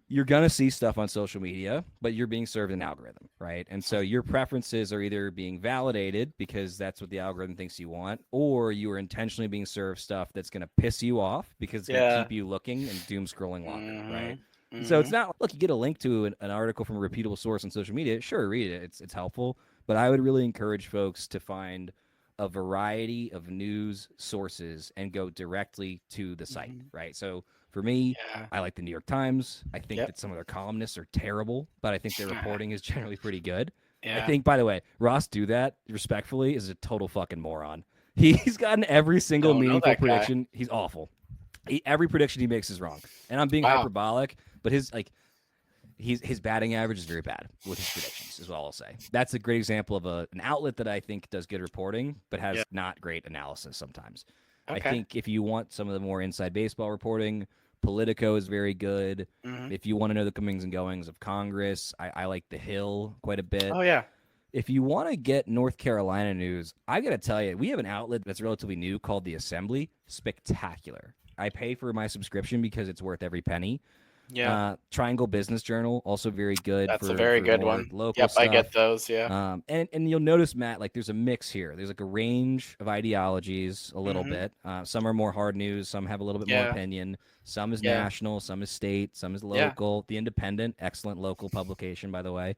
you're going to see stuff on social media, but you're being served an algorithm, right? And so your preferences are either being validated because that's what the algorithm thinks you want, or you are intentionally being served stuff that's going to piss you off because it's going to keep you looking and doom scrolling longer, right? So it's not, look, you get a link to an article from a reputable source on social media. Sure, read it. It's helpful. But I would really encourage folks to find a variety of news sources and go directly to the site, right? So for me, I like the New York Times. I think that some of their columnists are terrible, but I think their reporting is generally pretty good. I think, by the way, Ross Douthat, respectfully, is a total fucking moron. He's gotten every single meaningful prediction. He's awful. Every prediction he makes is wrong. And I'm being hyperbolic, but his batting average is very bad with his predictions, is all I'll say. That's a great example of an outlet that I think does good reporting, but has not great analysis sometimes. Okay. I think if you want some of the more inside baseball reporting, Politico is very good. If you want to know the comings and goings of Congress, I like The Hill quite a bit.
Oh, yeah.
If you want to get North Carolina news, I got to tell you, we have an outlet that's relatively new called The Assembly. Spectacular. I pay for my subscription because it's worth every penny. Yeah. Triangle Business Journal, also very good.
That's a very good one.
Local stuff.
I get those, yeah.
And you'll notice, Matt, like there's a mix here. There's like a range of ideologies a little bit. Some are more hard news. Some have a little bit more opinion. Some is national. Some is state. Some is local. The Independent, excellent local publication, by the way.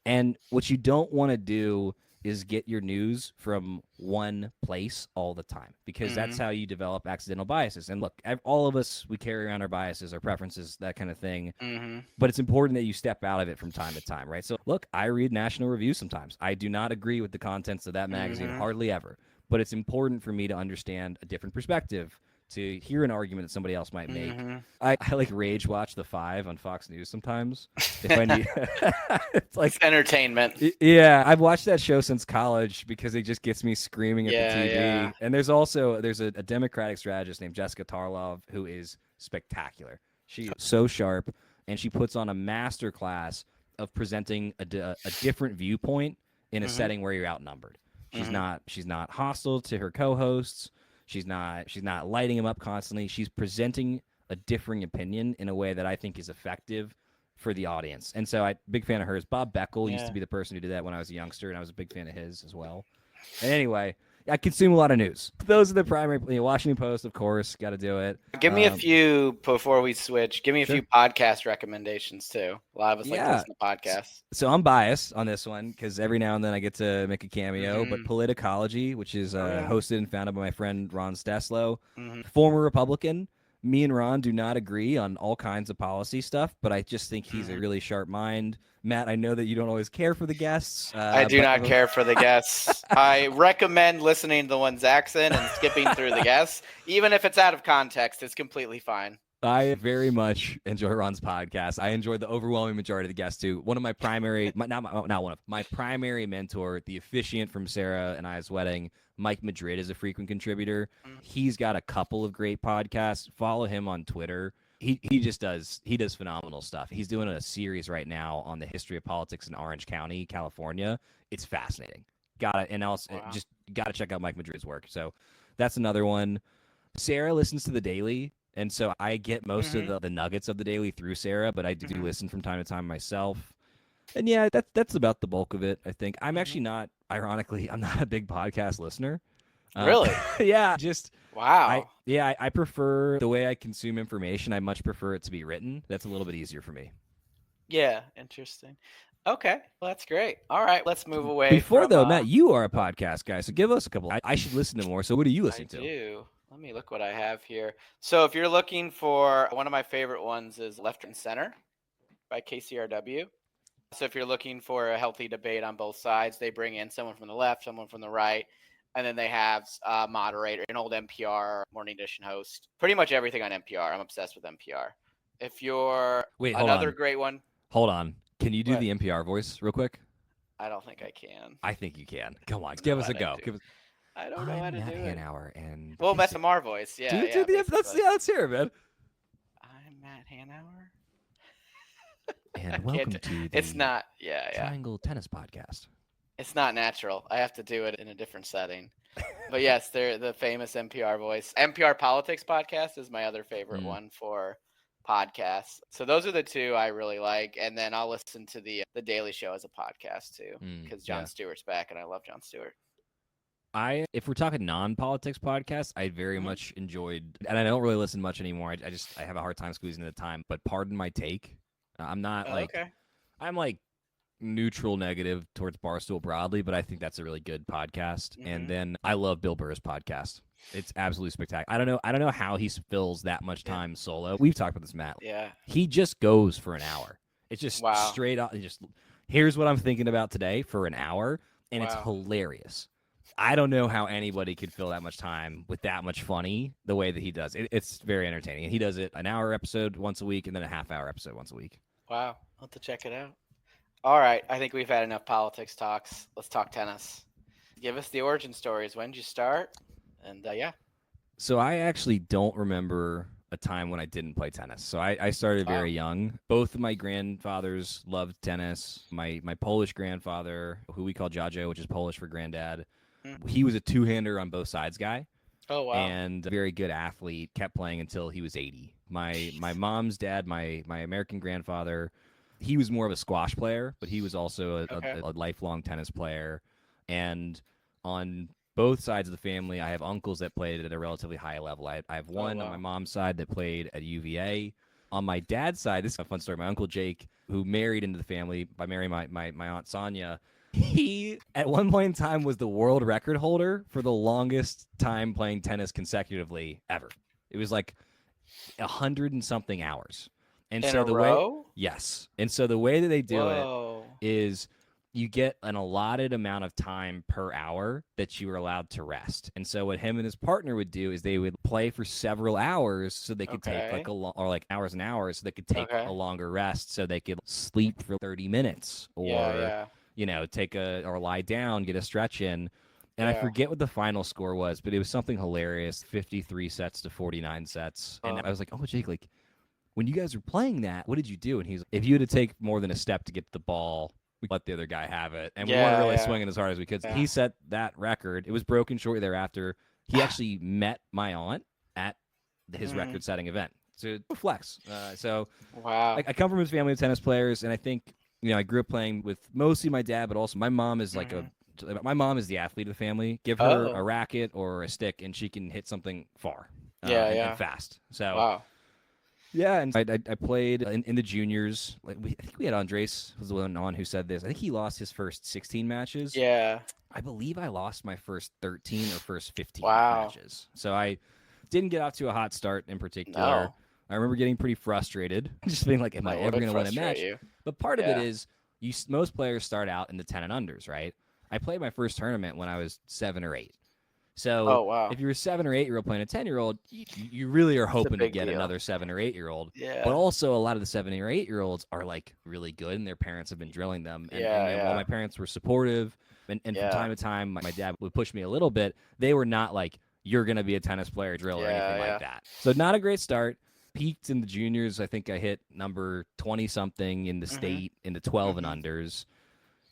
And what you don't want to do is get your news from one place all the time, because that's how you develop accidental biases. And look, all of us, we carry around our biases, our preferences, that kind of thing. But it's important that you step out of it from time to time, right? So look, I read National Review sometimes. I do not agree with the contents of that magazine, hardly ever. But it's important for me to understand a different perspective, to hear an argument that somebody else might make.
Mm-hmm.
I like rage watch The Five on Fox News sometimes. If I need, it's like
It's entertainment.
Yeah, I've watched that show since college because it just gets me screaming at the TV.
Yeah.
And there's a Democratic strategist named Jessica Tarlov who is spectacular. She is so sharp, and she puts on a master class of presenting a different viewpoint in a
Mhm.
setting where you're outnumbered. She's
Mhm.
not hostile to her co-hosts. She's not lighting them up constantly. She's presenting a differing opinion in a way that I think is effective for the audience. And so big fan of hers. Bob Beckel used to
Yeah.
be the person who did that when I was a youngster, and I was a big fan of his as well. And anyway, I consume a lot of news. Those are the primary. Washington Post, of course, got to do it.
Give me a few before we switch. Give me a
Sure.
few podcast recommendations too. A lot of us like to
Yeah.
listen to podcasts.
So I'm biased on this one because every now and then I get to make a cameo. But
Mhm.
Politicology, which is
yeah.
hosted and founded by my friend Ron Steslow,
Mhm.
former Republican. Me and Ron do not agree on all kinds of policy stuff, but I just think he's a
Mhm.
really sharp mind. Matt, I know that you don't always care for the guests.
I do not care for the guests. I recommend listening to the one Zach's in and skipping through the guests. Even if it's out of context, it's completely fine.
I very much enjoy Ron's podcast. I enjoy the overwhelming majority of the guests too. One of my primary, my primary mentor, the officiant from Sarah and I's wedding, Mike Madrid, is a frequent contributor.
Mhm.
He's got a couple of great podcasts. Follow him on Twitter. He does phenomenal stuff. He's doing a series right now on the history of politics in Orange County, California. It's fascinating. Just gotta check out Mike Madrid's work. So that's another one. Sarah listens to the Daily. And so I get most of the nuggets of the Daily through Sarah, but I do listen from time to time myself. And yeah, that's about the bulk of it, I think. I'm actually not, ironically, I'm not a big podcast listener.
Really?
Yeah, just
Wow.
I prefer the way I consume information. I much prefer it to be written. That's a little bit easier for me.
Yeah, interesting. Okay, well that's great. All right, let's move away.
Before
from,
though, Matt, you are a podcast guy, so give us a couple. I should listen to more. So what are you listening to?
I do. Let me look what I have here. So if you're looking for one of my favorite ones is Left and Center by KCRW. So if you're looking for a healthy debate on both sides, they bring in someone from the left, someone from the right, and then they have a moderator, an old NPR morning edition host. Pretty much everything on NPR. I'm obsessed with NPR. If you're another great one.
Hold on. Can you do
What?
the NPR voice real quick?
I don't think I can.
I think you can. Come on, give us a go.
I don't know how to do it.
Hanauer and
Well, Matt Lamar voice. Yeah,
let's hear it, man.
I'm Matt Hanauer.
And welcome to the
It's not.
Triangle Tennis Podcast.
It's not natural. I have to do it in a different setting. But yes, they're the famous NPR voice. NPR Politics Podcast is my other favorite one for podcasts. So those are the two I really like. And then I'll listen to the Daily Show as a podcast too, because Jon Stewart's back, and I love Jon Stewart.
If we're talking non-politics podcasts, I very much enjoyed, and I don't really listen much anymore. I have a hard time squeezing the time. But Pardon My Take. I'm not I'm like neutral negative towards Barstool broadly, but I think that's a really good podcast. And then I love Bill Burr's podcast. It's absolutely spectacular. I don't know how he fills that much time solo. We've talked about this, Matt.
Yeah.
He just goes for an hour. It's just straight up. Just here's what I'm thinking about today for an hour, and it's hilarious. I don't know how anybody could fill that much time with that much funny the way that he does. It's very entertaining. And he does it an hour episode once a week and then a half-hour episode once a week.
Wow. I'll have to check it out. All right. I think we've had enough politics talks. Let's talk tennis. Give us the origin stories. When did you start? And
So I actually don't remember a time when I didn't play tennis. So I started very young. Both of my grandfathers loved tennis. My Polish grandfather, who we call Jajo, which is Polish for granddad, he was a two-hander on both sides guy.
Oh, wow.
And a very good athlete, kept playing until he was 80. My mom's dad, my American grandfather, he was more of a squash player, but he was also a lifelong tennis player. And on both sides of the family, I have uncles that played at a relatively high level. I have one on my mom's side that played at UVA. On my dad's side, this is a fun story. My uncle Jake, who married into the family by marrying my aunt Sonia, he at one point in time was the world record holder for the longest time playing tennis consecutively ever. It was like 100 and something hours. And
in
so
a row?
Yes. And so the way that they do it is you get an allotted amount of time per hour that you were allowed to rest. And so what him and his partner would do is they would play for several hours so they could take like
Okay.
or like hours and hours so they could take a
Okay.
longer rest so they could sleep for 30 minutes
Yeah.
or
Yeah.
take or lie down, get a stretch in. And I
Yeah.
forget what the final score was, but it was something hilarious, 53 sets to 49 sets. And
Uh,
I was like, "Oh, Jake, like when you guys were playing that, what did you do?" And he's like, "If you had to take more than a step to get the ball, we let the other guy have it, and we weren't
yeah.
really
Yeah.
swinging as hard as we could."
Yeah.
He set that record. It was broken shortly thereafter. He actually met my aunt at his
Mhm.
record-setting event. So flex. So
Wow.
I come from his family of tennis players, and I think I grew up playing with mostly my dad, but also my mom is like
Mhm.
my mom is the athlete of the family. Give her a
Oh.
racket or a stick, and she can hit something far
Yeah.
and
Yeah.
fast. So
Wow.
yeah, and I played in the juniors. Like I think we had Andres was the one on who said this. I think he lost his first 16 matches.
Yeah.
I believe I lost my first 13 or first 15
Wow.
matches. So I didn't get off to a hot start in particular.
No.
I remember getting pretty frustrated, just being like, "Am I
That
ever
would
going to win a
frustrate
match?"
you.
But part of it
Yeah.
is most players start out in the 10 and unders, right? I played my first tournament when I was 7 or 8. So
Oh wow.
if you're a 7 or 8 year old playing a 10-year-old, you really are
It's a
hoping to
big
get
deal.
another 7 or 8 year old. But
Yeah.
also, a lot of the 7 or 8 year olds are like really good, and their parents have been drilling them.
Yeah.
While
Yeah.
my parents were supportive, and from
Yeah.
time to time, my dad would push me a little bit, they were not like, "You're going to be a tennis player, drill," or
Yeah.
anything like
Yeah.
that. So, not a great start. Peaked in the juniors. I think I hit number 20 something in the
Mhm.
state in the 12 and
Mhm.
unders.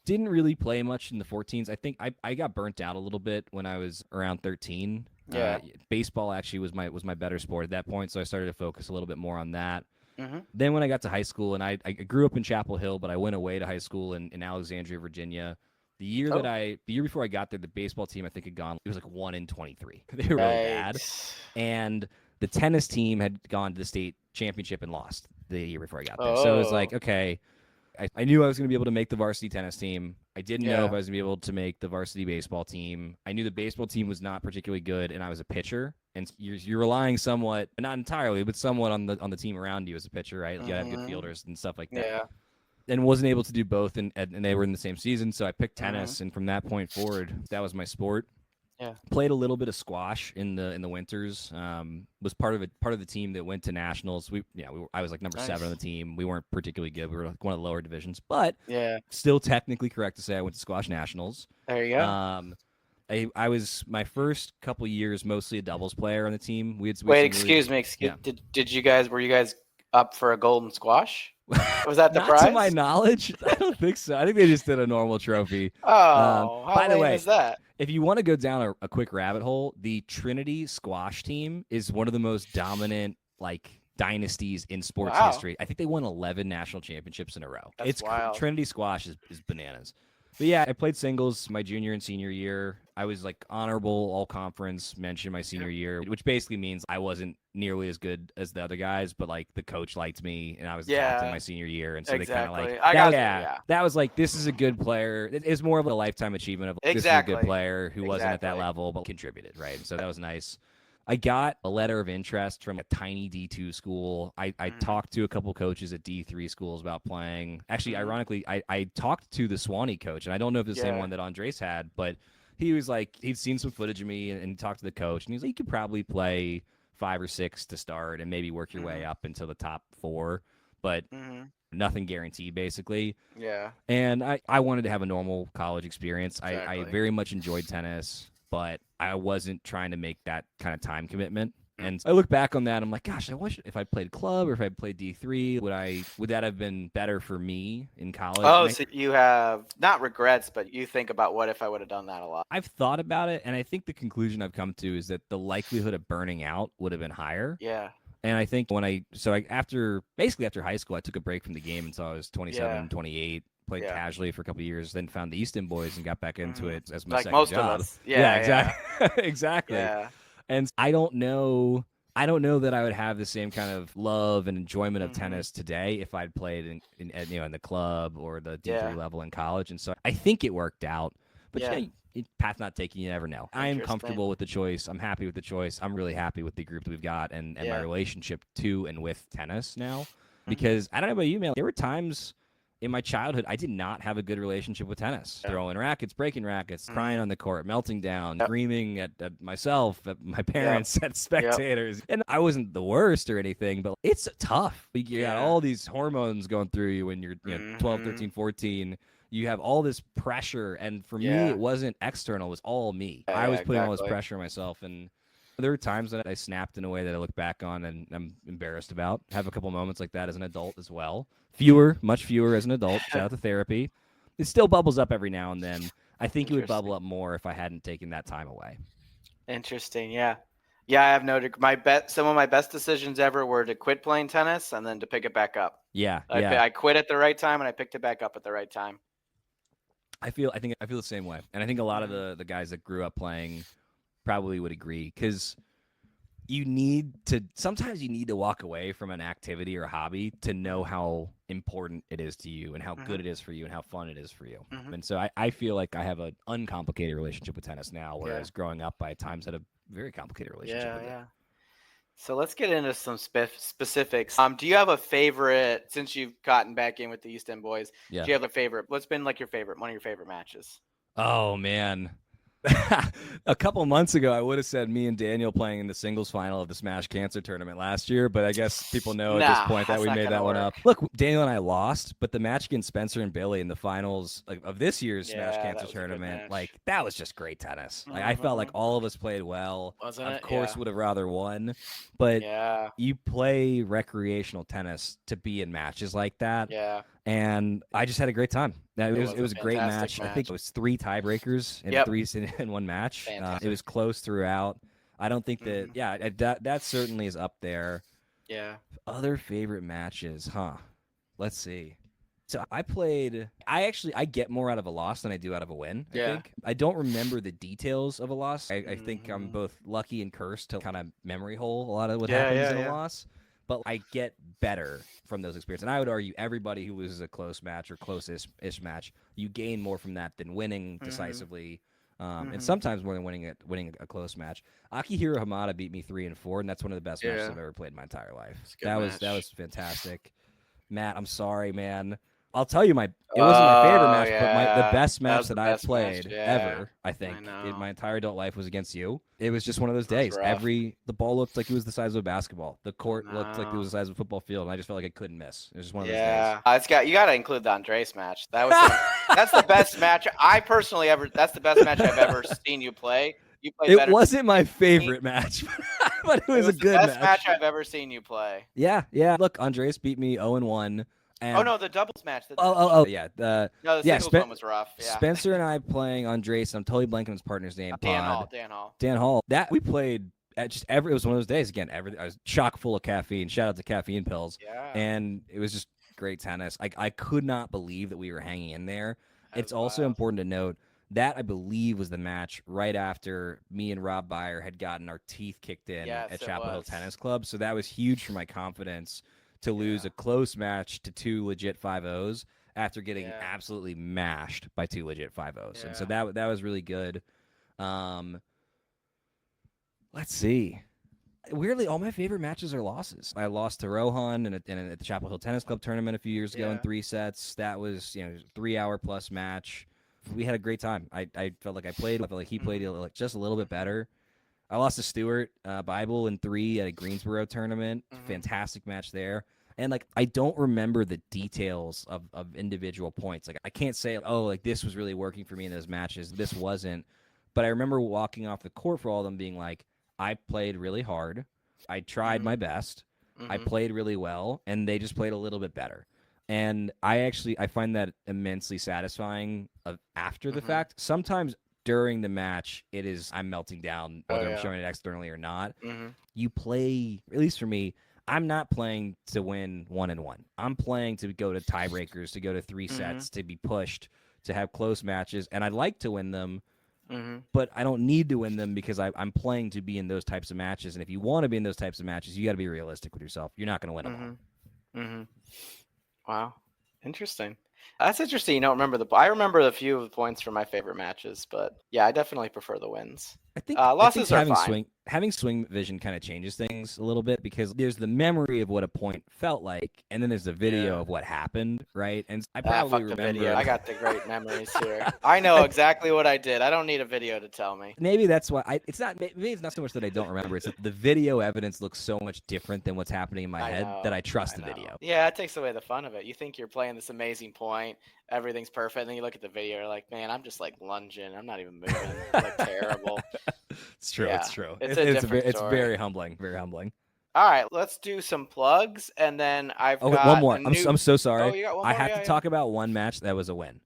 Didn't really play much in the 14s. I think I got burnt out a little bit when I was around 13.
Yeah.
Baseball actually was my better sport at that point, so I started to focus a little bit more on that.
Mhm.
Then when I got to high school, and I grew up in Chapel Hill, but I went away to high school in Alexandria, Virginia.
Oh.
The year before I got there, the baseball team I think had gone. It was like 1 in 23. They were really bad,
Yikes.
and the tennis team had gone to the state championship and lost the year before I got there. So it was like,
Oh.
okay, I knew I was going to be able to make the varsity tennis team. I didn't know if
Yeah.
I was going to be able to make the varsity baseball team. I knew the baseball team was not particularly good, and I was a pitcher. And you're relying somewhat, not entirely, but somewhat on the team around you as a pitcher, right? You have good
Mhm.
fielders and stuff like that.
Yeah.
And wasn't able to do both, and they were in the same season, so I picked
Mhm.
tennis, and from that point forward, that was my sport.
Yeah.
Played a little bit of squash in the winters. Was part of the team that went to nationals. I was like number 7 on
Nice.
the team. We weren't particularly good. We were like one of the lower divisions, but
Yeah.
still technically correct to say I went to squash nationals.
There you go.
I was my first couple years mostly a doubles player on the team. We had
Wait,
some really
excuse me.
yeah.
Did you guys were you guys up for a golden squash? Was that the
Not to my
prize?
knowledge. I don't think so. I think they just did a normal trophy.
Oh, how
By the
lame
way,
is that?
if you want to go down a quick rabbit hole, the Trinity squash team is one of the most dominant dynasties in sports
Wow.
history. I think they won 11 national championships in a row.
That's wild.
Trinity squash is bananas. But yeah, I played singles my junior and senior year. I was like honorable all conference mention my senior year, which basically means I wasn't nearly as good as the other guys, but like the coach liked me and I was the captain
Yeah.
my senior year. And so they
Exactly.
kind of like,
I got you.
yeah,
Yeah.
that was like, this is a good player. It's more of a lifetime achievement of this is a good
Exactly.
player who wasn't at that
Exactly.
level, but contributed, right? So that was nice. I got a letter of interest from a tiny D2 school. I
Mhm.
talked to a couple coaches at D3 schools about playing. Actually,
Mhm.
ironically, I talked to the Swanee coach, and I don't know if it's the same
Yeah.
one that Andres had, but he was like, he'd seen some footage of me and talked to the coach, and he's like, you could probably play 5 or 6 to start and maybe work your way
Mhm.
up until the top 4, but
Mhm.
nothing guaranteed, basically.
Yeah.
And I wanted to have a normal college experience. I
Exactly.
very much enjoyed tennis, but I wasn't trying to make that kind of time commitment.
Mm.
And I look back on that, I'm like, gosh, I wish if I played club or if I played D3, would that have been better for me in college?
Oh,
And
so you have not regrets, but you think about what if I would have done that a lot.
I've thought about it, and I think the conclusion I've come to is that the likelihood of burning out would have been higher.
Yeah.
And I think after high school, I took a break from the game until I was 27,
Yeah.
28. Played
Yeah.
casually for a couple of years, then found the Easton Boys and got back into
Mhm.
it as my
Like
second
most
job.
of us. Yeah.
exactly. Exactly.
Yeah.
And I don't know that I would have the same kind of love and enjoyment of
Mhm.
tennis today if I'd played in the club or the D3
Yeah.
level in college. And so I think it worked out. But
Yeah.
path not taken, you never know. I am
Interesting.
comfortable with the choice. I'm happy with the choice. I'm really happy with the group that we've got and my
Yeah.
relationship to and with tennis now.
Mhm.
Because I don't know about you, man. There were times in my childhood, I did not have a good relationship with tennis.
Yeah.
Throwing rackets, breaking rackets, crying on the court, melting down,
Yep.
screaming at myself, at my parents, at
Yep.
spectators. And I wasn't the worst or anything, but it's tough. You got
Yeah.
all these hormones going through you when you're 12, 13,
Mhm.
14. You have all this pressure. And for me,
Yeah.
it wasn't external. It was all me.
Yeah,
I was
yeah,
putting all this
exactly.
pressure on myself. And there were times that I snapped in a way that I look back on and I'm embarrassed about. Have a couple moments like that as an adult as well. Fewer, much fewer as an adult. Shout out to therapy. It still bubbles up every now and then. I think it would bubble up more if I hadn't taken that time away.
Interesting. Yeah. Yeah, I have noted some of my best decisions ever were to quit playing tennis and then to pick it back up.
Yeah,
I quit at the right time and I picked it back up at the right time.
I feel the same way, and I think a lot of the guys that grew up playing probably would agree because sometimes you need to walk away from an activity or a hobby to know how important it is to you and how good it is for you and how fun it is for you. And so I feel like I have an uncomplicated relationship with tennis now, whereas growing up I at times had a very complicated relationship with it.
So let's get into some specifics. Do you have a favorite, since you've gotten back in with the East End boys?
Yeah.
Do you have a favorite? What's been like one of your favorite matches?
Oh man. A couple months ago, I would have said me and Daniel playing in the singles final of the Smash Cancer tournament last year, but I guess people know at this point that we made that one up. Look, Daniel and I lost, but the match against Spencer and Billy in the finals of this year's Smash Cancer tournament, like that was just great tennis. Like I felt like all of us played well. Of course, would have rather won, but you play recreational tennis to be in matches like that.
Yeah.
And I just had a great time. It was a great match. I think it was 3 tiebreakers in one match. It was close throughout. I don't think that that certainly is up there.
Yeah.
Other favorite matches, huh? Let's see. So I get more out of a loss than I do out of a win. I think I don't remember the details of a loss. I think I'm both lucky and cursed to kind of memory hole a lot of what happens in a loss. But I get better from those experiences. And I would argue everybody who loses a close match or closest-ish match, you gain more from that than winning decisively, and sometimes more than winning a close match. Akihiro Hamada beat me 3-4, and that's one of the best matches I've ever played in my entire life. That was fantastic. Matt, I'm sorry, man. I'll tell you it wasn't my favorite match, but the best match that I've played ever, I think, in my entire adult life was against you. It was just one of those days. The ball looked like it was the size of a basketball. The court looked like it was the size of a football field, and I just felt like I couldn't miss. It was just one of those days.
You got to include the Andres match. That's the best match that's the best match I've ever seen you play. You played better.
It wasn't my favorite match, but it was a good
match. The best match I've ever seen you play.
Yeah. Look, Andres beat me 0-1.
And, the doubles match.
Yeah.
The singles one was rough. Yeah.
Spencer and I playing Andres. I'm totally blanking on his partner's name.
Dan Hall.
That we played at it was one of those days again. I was chock full of caffeine. Shout out to caffeine pills.
Yeah.
And it was just great tennis. I could not believe that we were hanging in there. It's also important to note that I believe was the match right after me and Rob Byer had gotten our teeth kicked in at Chapel Hill Tennis Club. So that was huge for my confidence to lose a close match to 2 legit 5-0s after getting absolutely mashed by 2 legit 5-0s. And so that was really good. Let's see. Weirdly, all my favorite matches are losses. I lost to Rohan at the Chapel Hill Tennis Club tournament a few years ago in 3 sets. That was 3-hour plus match. We had a great time. I felt like I felt like he played just a little bit better. I lost to Stuart Bible in 3 at a Greensboro tournament. Fantastic match there. And I don't remember the details of individual points. I can't say, this was really working for me in those matches. This wasn't. But I remember walking off the court for all of them being like, I played really hard. I tried my best. I played really well, and they just played a little bit better. And I find that immensely satisfying after the fact. Sometimes during the match, I'm melting down, whether I'm showing it externally or not. You play, at least for me, I'm not playing to win 1-1. I'm playing to go to tiebreakers, to go to 3 sets, to be pushed, to have close matches, and I'd like to win them. But I don't need to win them because I'm playing to be in those types of matches. And if you want to be in those types of matches, you got to be realistic with yourself. You're not going to win them all.
Wow. Interesting. That's interesting. You don't remember I remember a few of the points from my favorite matches, but yeah, I definitely prefer the wins.
I think
losses are fine.
having swing vision kind of changes things a little bit because there's the memory of what a point felt like, and then there's the video of what happened, right? And I probably
fuck the
remember.
video. I got the great memories here. I know exactly what I did. I don't need a video to tell me.
Maybe that's why it's not. Maybe it's not so much that I don't remember. It's that the video evidence looks so much different than what's happening in my head that I trust the video.
Yeah, it takes away the fun of it. You think you're playing this amazing point, everything's perfect, and then you look at the video, you're like, man, I'm just like lunging. I'm not even moving. It's like terrible.
It's true.
Yeah,
It's true.
It's
very humbling. Very humbling.
All right, let's do some plugs, and then I've got
one more.
I'm
so sorry.
Oh, you got one more?
I have to talk about one match that was a win.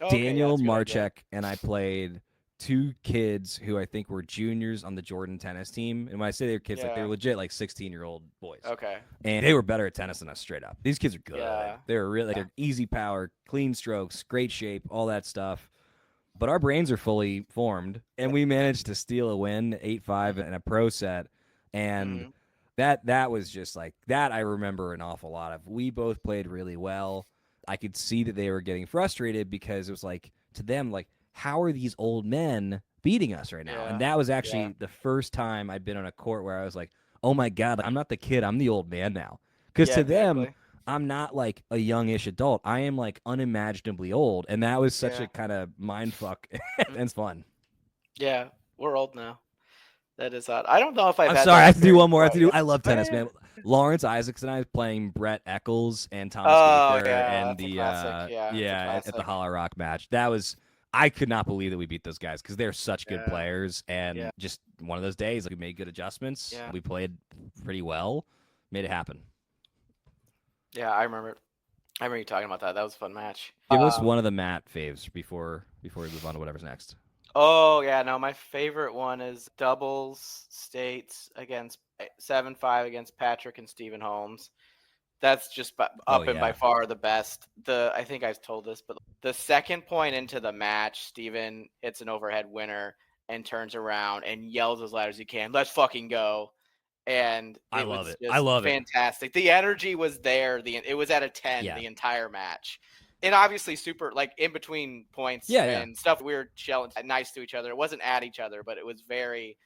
Okay,
Daniel Marchek and I played two kids who I think were juniors on the Jordan tennis team. And when I say they're kids, like they're legit like 16-year-old boys.
Okay.
And they were better at tennis than us straight up. These kids are good.
Yeah.
They're really they're easy power, clean strokes, great shape, all that stuff. But our brains are fully formed, and we managed to steal a win, 8-5 in a pro set. And that was just like that. I remember an awful lot of. We both played really well. I could see that they were getting frustrated because it was like to them, like, how are these old men beating us right now? And that was actually the first time I'd been on a court where I was like, oh my God, I'm not the kid, I'm the old man now. Because to them, I'm not like a youngish adult. I am like unimaginably old. And that was such a kind of mind fuck. And it's fun.
Yeah, we're old now. That is odd. I don't know if
I'm sorry, I have to do one more. I love tennis, man. Lawrence Isaacs and I was playing Brett Eccles and Thomas Gaither and the at the Hollow Rock match. That was I could not believe that we beat those guys because they're such good players and just one of those days like we made good adjustments. Yeah. We played pretty well, made it happen. Yeah, I remember you talking about that. That was a fun match. Give us one of the Matt faves before we move on to whatever's next. Oh, yeah, no, my favorite one is doubles states against 7-5 against Patrick and Stephen Holmes. That's just and by far the best. I think I've told this, but the second point into the match, Stephen hits an overhead winner and turns around and yells as loud as he can, "Let's fucking go." And I love it. I love it. Fantastic. The energy was there. It was at a 10 the entire match. And obviously super, like, in between points and stuff, we were chilling, nice to each other. It wasn't at each other, but it was very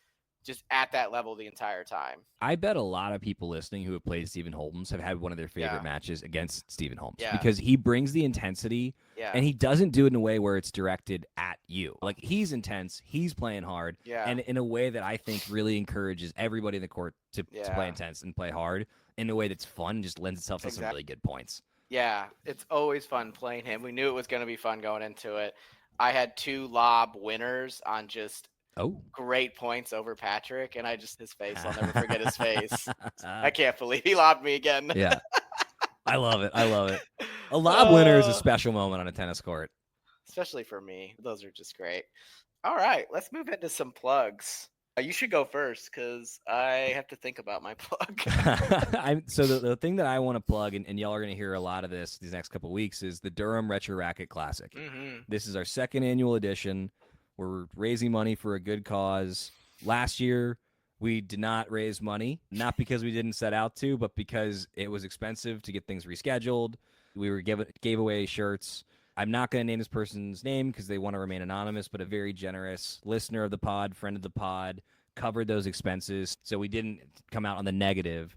just at that level the entire time. I bet a lot of people listening who have played Stephen Holmes have had one of their favorite matches against Stephen Holmes because he brings the intensity and he doesn't do it in a way where it's directed at you. Like, he's intense, he's playing hard, and in a way that I think really encourages everybody in the court to play intense and play hard in a way that's fun and just lends itself to some really good points. Yeah, it's always fun playing him. We knew it was going to be fun going into it. I had 2 lob winners on just great points over Patrick, and his face, I'll never forget his face. I can't believe he lobbed me again. Yeah, I love it. A lob winner is a special moment on a tennis court. Especially for me. Those are just great. All right, let's move into some plugs. You should go first because I have to think about my plug. So the thing that I want to plug, and y'all are going to hear a lot of this these next couple of weeks, is the Durham Retro Racket Classic. Mm-hmm. This is our 2nd annual edition. We're raising money for a good cause. Last year, we did not raise money, not because we didn't set out to, but because it was expensive to get things rescheduled. We gave away shirts. I'm not going to name this person's name because they want to remain anonymous, but a very generous listener of the pod, friend of the pod, covered those expenses. So we didn't come out on the negative.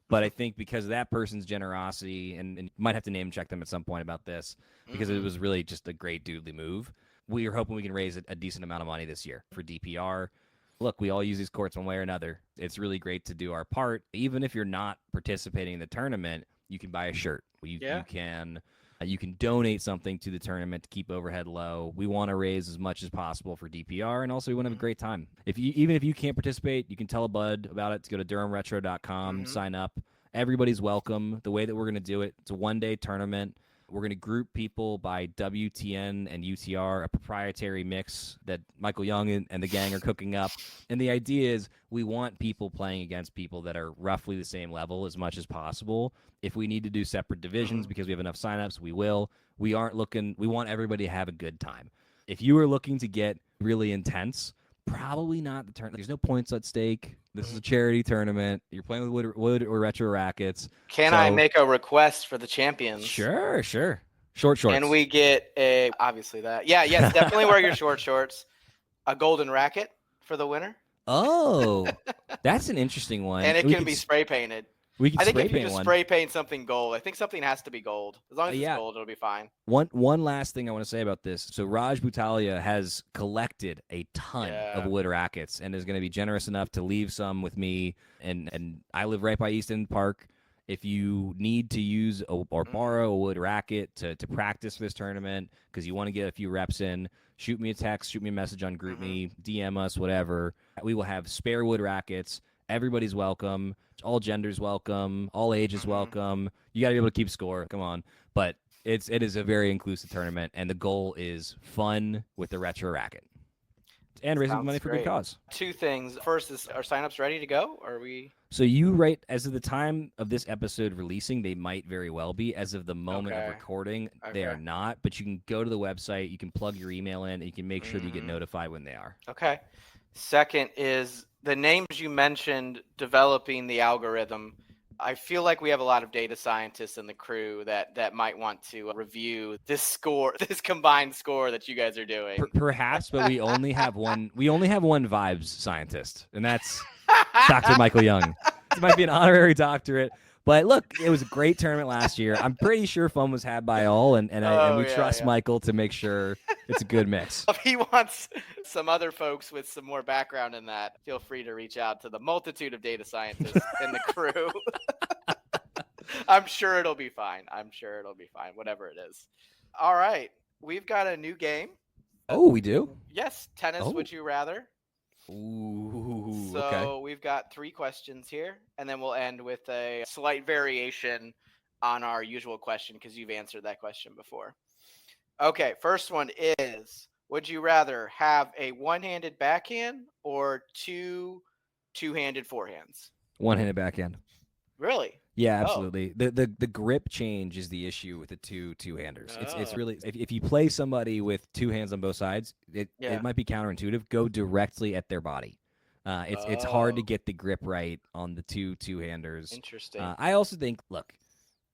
But I think because of that person's generosity, and might have to name check them at some point about this, because it was really just a great doodly move. We are hoping we can raise a decent amount of money this year for DPR. Look, we all use these courts one way or another. It's really great to do our part. Even if you're not participating in the tournament, you can buy a shirt. You can donate something to the tournament to keep overhead low. We want to raise as much as possible for DPR, and also we want to have a great time. Even if you can't participate, you can tell a bud about it. To go to DurhamRetro.com, sign up. Everybody's welcome. The way that we're going to do it, it's a one-day tournament. We're going to group people by WTN and UTR, a proprietary mix that Michael Young and the gang are cooking up. And the idea is we want people playing against people that are roughly the same level as much as possible. If we need to do separate divisions because we have enough signups, we will. We want everybody to have a good time. If you are looking to get really intense, probably not the tournament. There's no points at stake. This is a charity tournament. You're playing with wood or retro rackets. I make a request for the champions? Sure. Short shorts. And we get obviously that. Yeah, yes, definitely wear your short shorts. A golden racket for the winner. Oh, that's an interesting one.
And it can be spray painted.
We can
I think
spray
if you
paint
just
one.
spray paint something gold, I think something has to be gold. As long as it's
Yeah.
gold, it'll be fine.
One last thing I want to say about this. So Raj Butalia has collected a ton of wood rackets and is going to be generous enough to leave some with me. And I live right by East End Park. If you need to use or borrow a wood racket to practice for this tournament because you want to get a few reps in, shoot me a text, shoot me a message on GroupMe, DM us, whatever. We will have spare wood rackets. Everybody's welcome. All genders welcome. All ages welcome. You got to be able to keep score. Come on. But it is a very inclusive tournament, and the goal is fun with the retro racket and raising money for good cause.
Two things. First, is our signups ready to go? Are we?
So you right as of the time of this episode releasing, they might very well be. As of the moment of recording, they are not. But you can go to the website, you can plug your email in, and you can make sure that you get notified when they are.
Okay. Second is the names you mentioned developing the algorithm. I feel like we have a lot of data scientists in the crew that might want to review this score, this combined score that you guys are doing.
Perhaps, but we only have one. We only have one vibes scientist, and that's Dr. Michael Young. This might be an honorary doctorate. But look, it was a great tournament last year. I'm pretty sure fun was had by all, and we trust Michael to make sure it's a good mix.
If he wants some other folks with some more background in that, feel free to reach out to the multitude of data scientists in the crew. I'm sure it'll be fine. Whatever it is. All right. We've got a new game.
Oh, we do?
Yes. Tennis, Would You Rather?
Ooh,
so we've got 3 questions here, and then we'll end with a slight variation on our usual question because you've answered that question before. Okay, first one is, would you rather have a one-handed backhand or two-handed forehands?
One-handed backhand.
Really?
Yeah, absolutely. The grip change is the issue with the two-handers. It's really if you play somebody with two hands on both sides, it might be counterintuitive. Go directly at their body. It's hard to get the grip right on the two-handers.
Interesting.
I also think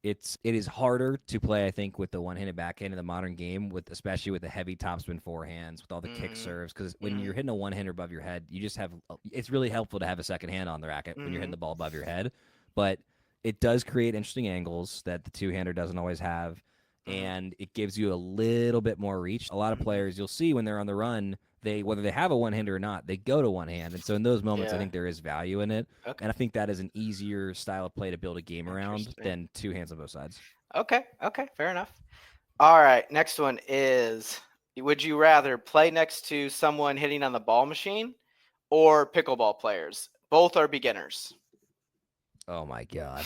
it is harder to play, I think, with the one-handed backhand in the modern game, especially with the heavy topspin forehands, with all the kick serves. Because when you're hitting a one-hander above your head, you just have. It's really helpful to have a second hand on the racket when you're hitting the ball above your head, but it does create interesting angles that the two-hander doesn't always have, and it gives you a little bit more reach. A lot of players you'll see when they're on the run, whether they have a one-hander or not, they go to one hand. And so in those moments, I think there is value in it. Okay. And I think that is an easier style of play to build a game around than two hands on both sides.
Okay, fair enough. All right, next one is, would you rather play next to someone hitting on the ball machine or pickleball players? Both are beginners.
Oh, my God.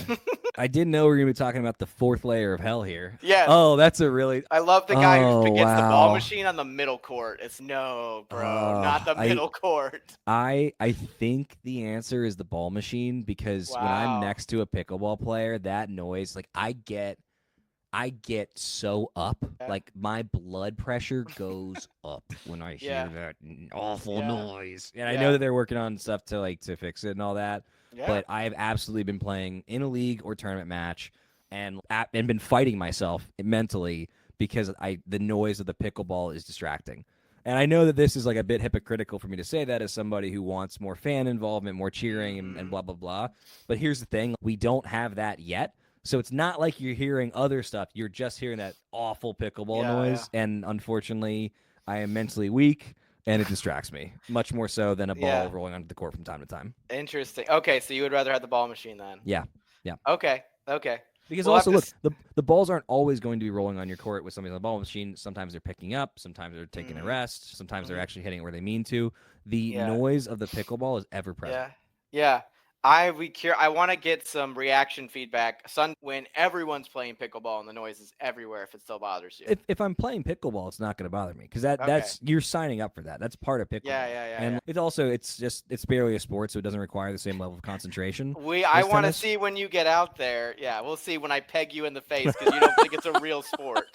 I didn't know we were going to be talking about the fourth layer of hell here.
Yeah.
Oh, that's a really...
I love the guy who gets the ball machine on the middle court. It's not the middle court.
I think the answer is the ball machine because when I'm next to a pickleball player, that noise, I get so up. Like, my blood pressure goes up when I hear that awful noise. And I know that they're working on stuff to fix it and all that. Yeah. But I have absolutely been playing in a league or tournament match and been fighting myself mentally because the noise of the pickleball is distracting. And I know that this is a bit hypocritical for me to say that as somebody who wants more fan involvement, more cheering and blah, blah, blah. But here's the thing. We don't have that yet. So it's not like you're hearing other stuff. You're just hearing that awful pickleball noise. Yeah. And unfortunately, I am mentally weak. And it distracts me much more so than a ball rolling onto the court from time to time.
Interesting. Okay, so you would rather have the ball machine then?
Yeah.
Okay.
Because also, look, the balls aren't always going to be rolling on your court with somebody on the ball machine. Sometimes they're picking up. Sometimes they're taking a rest. Sometimes they're actually hitting it where they mean to. The noise of the pickleball is ever present.
Yeah. I want to get some reaction feedback. When everyone's playing pickleball and the noise is everywhere, if it still bothers you.
If I'm playing pickleball, it's not going to bother me because that's you're signing up for that. That's part of pickleball.
Yeah.
And it's barely a sport, so it doesn't require the same level of concentration.
I want to see when you get out there. Yeah, we'll see when I peg you in the face because you don't think it's a real sport.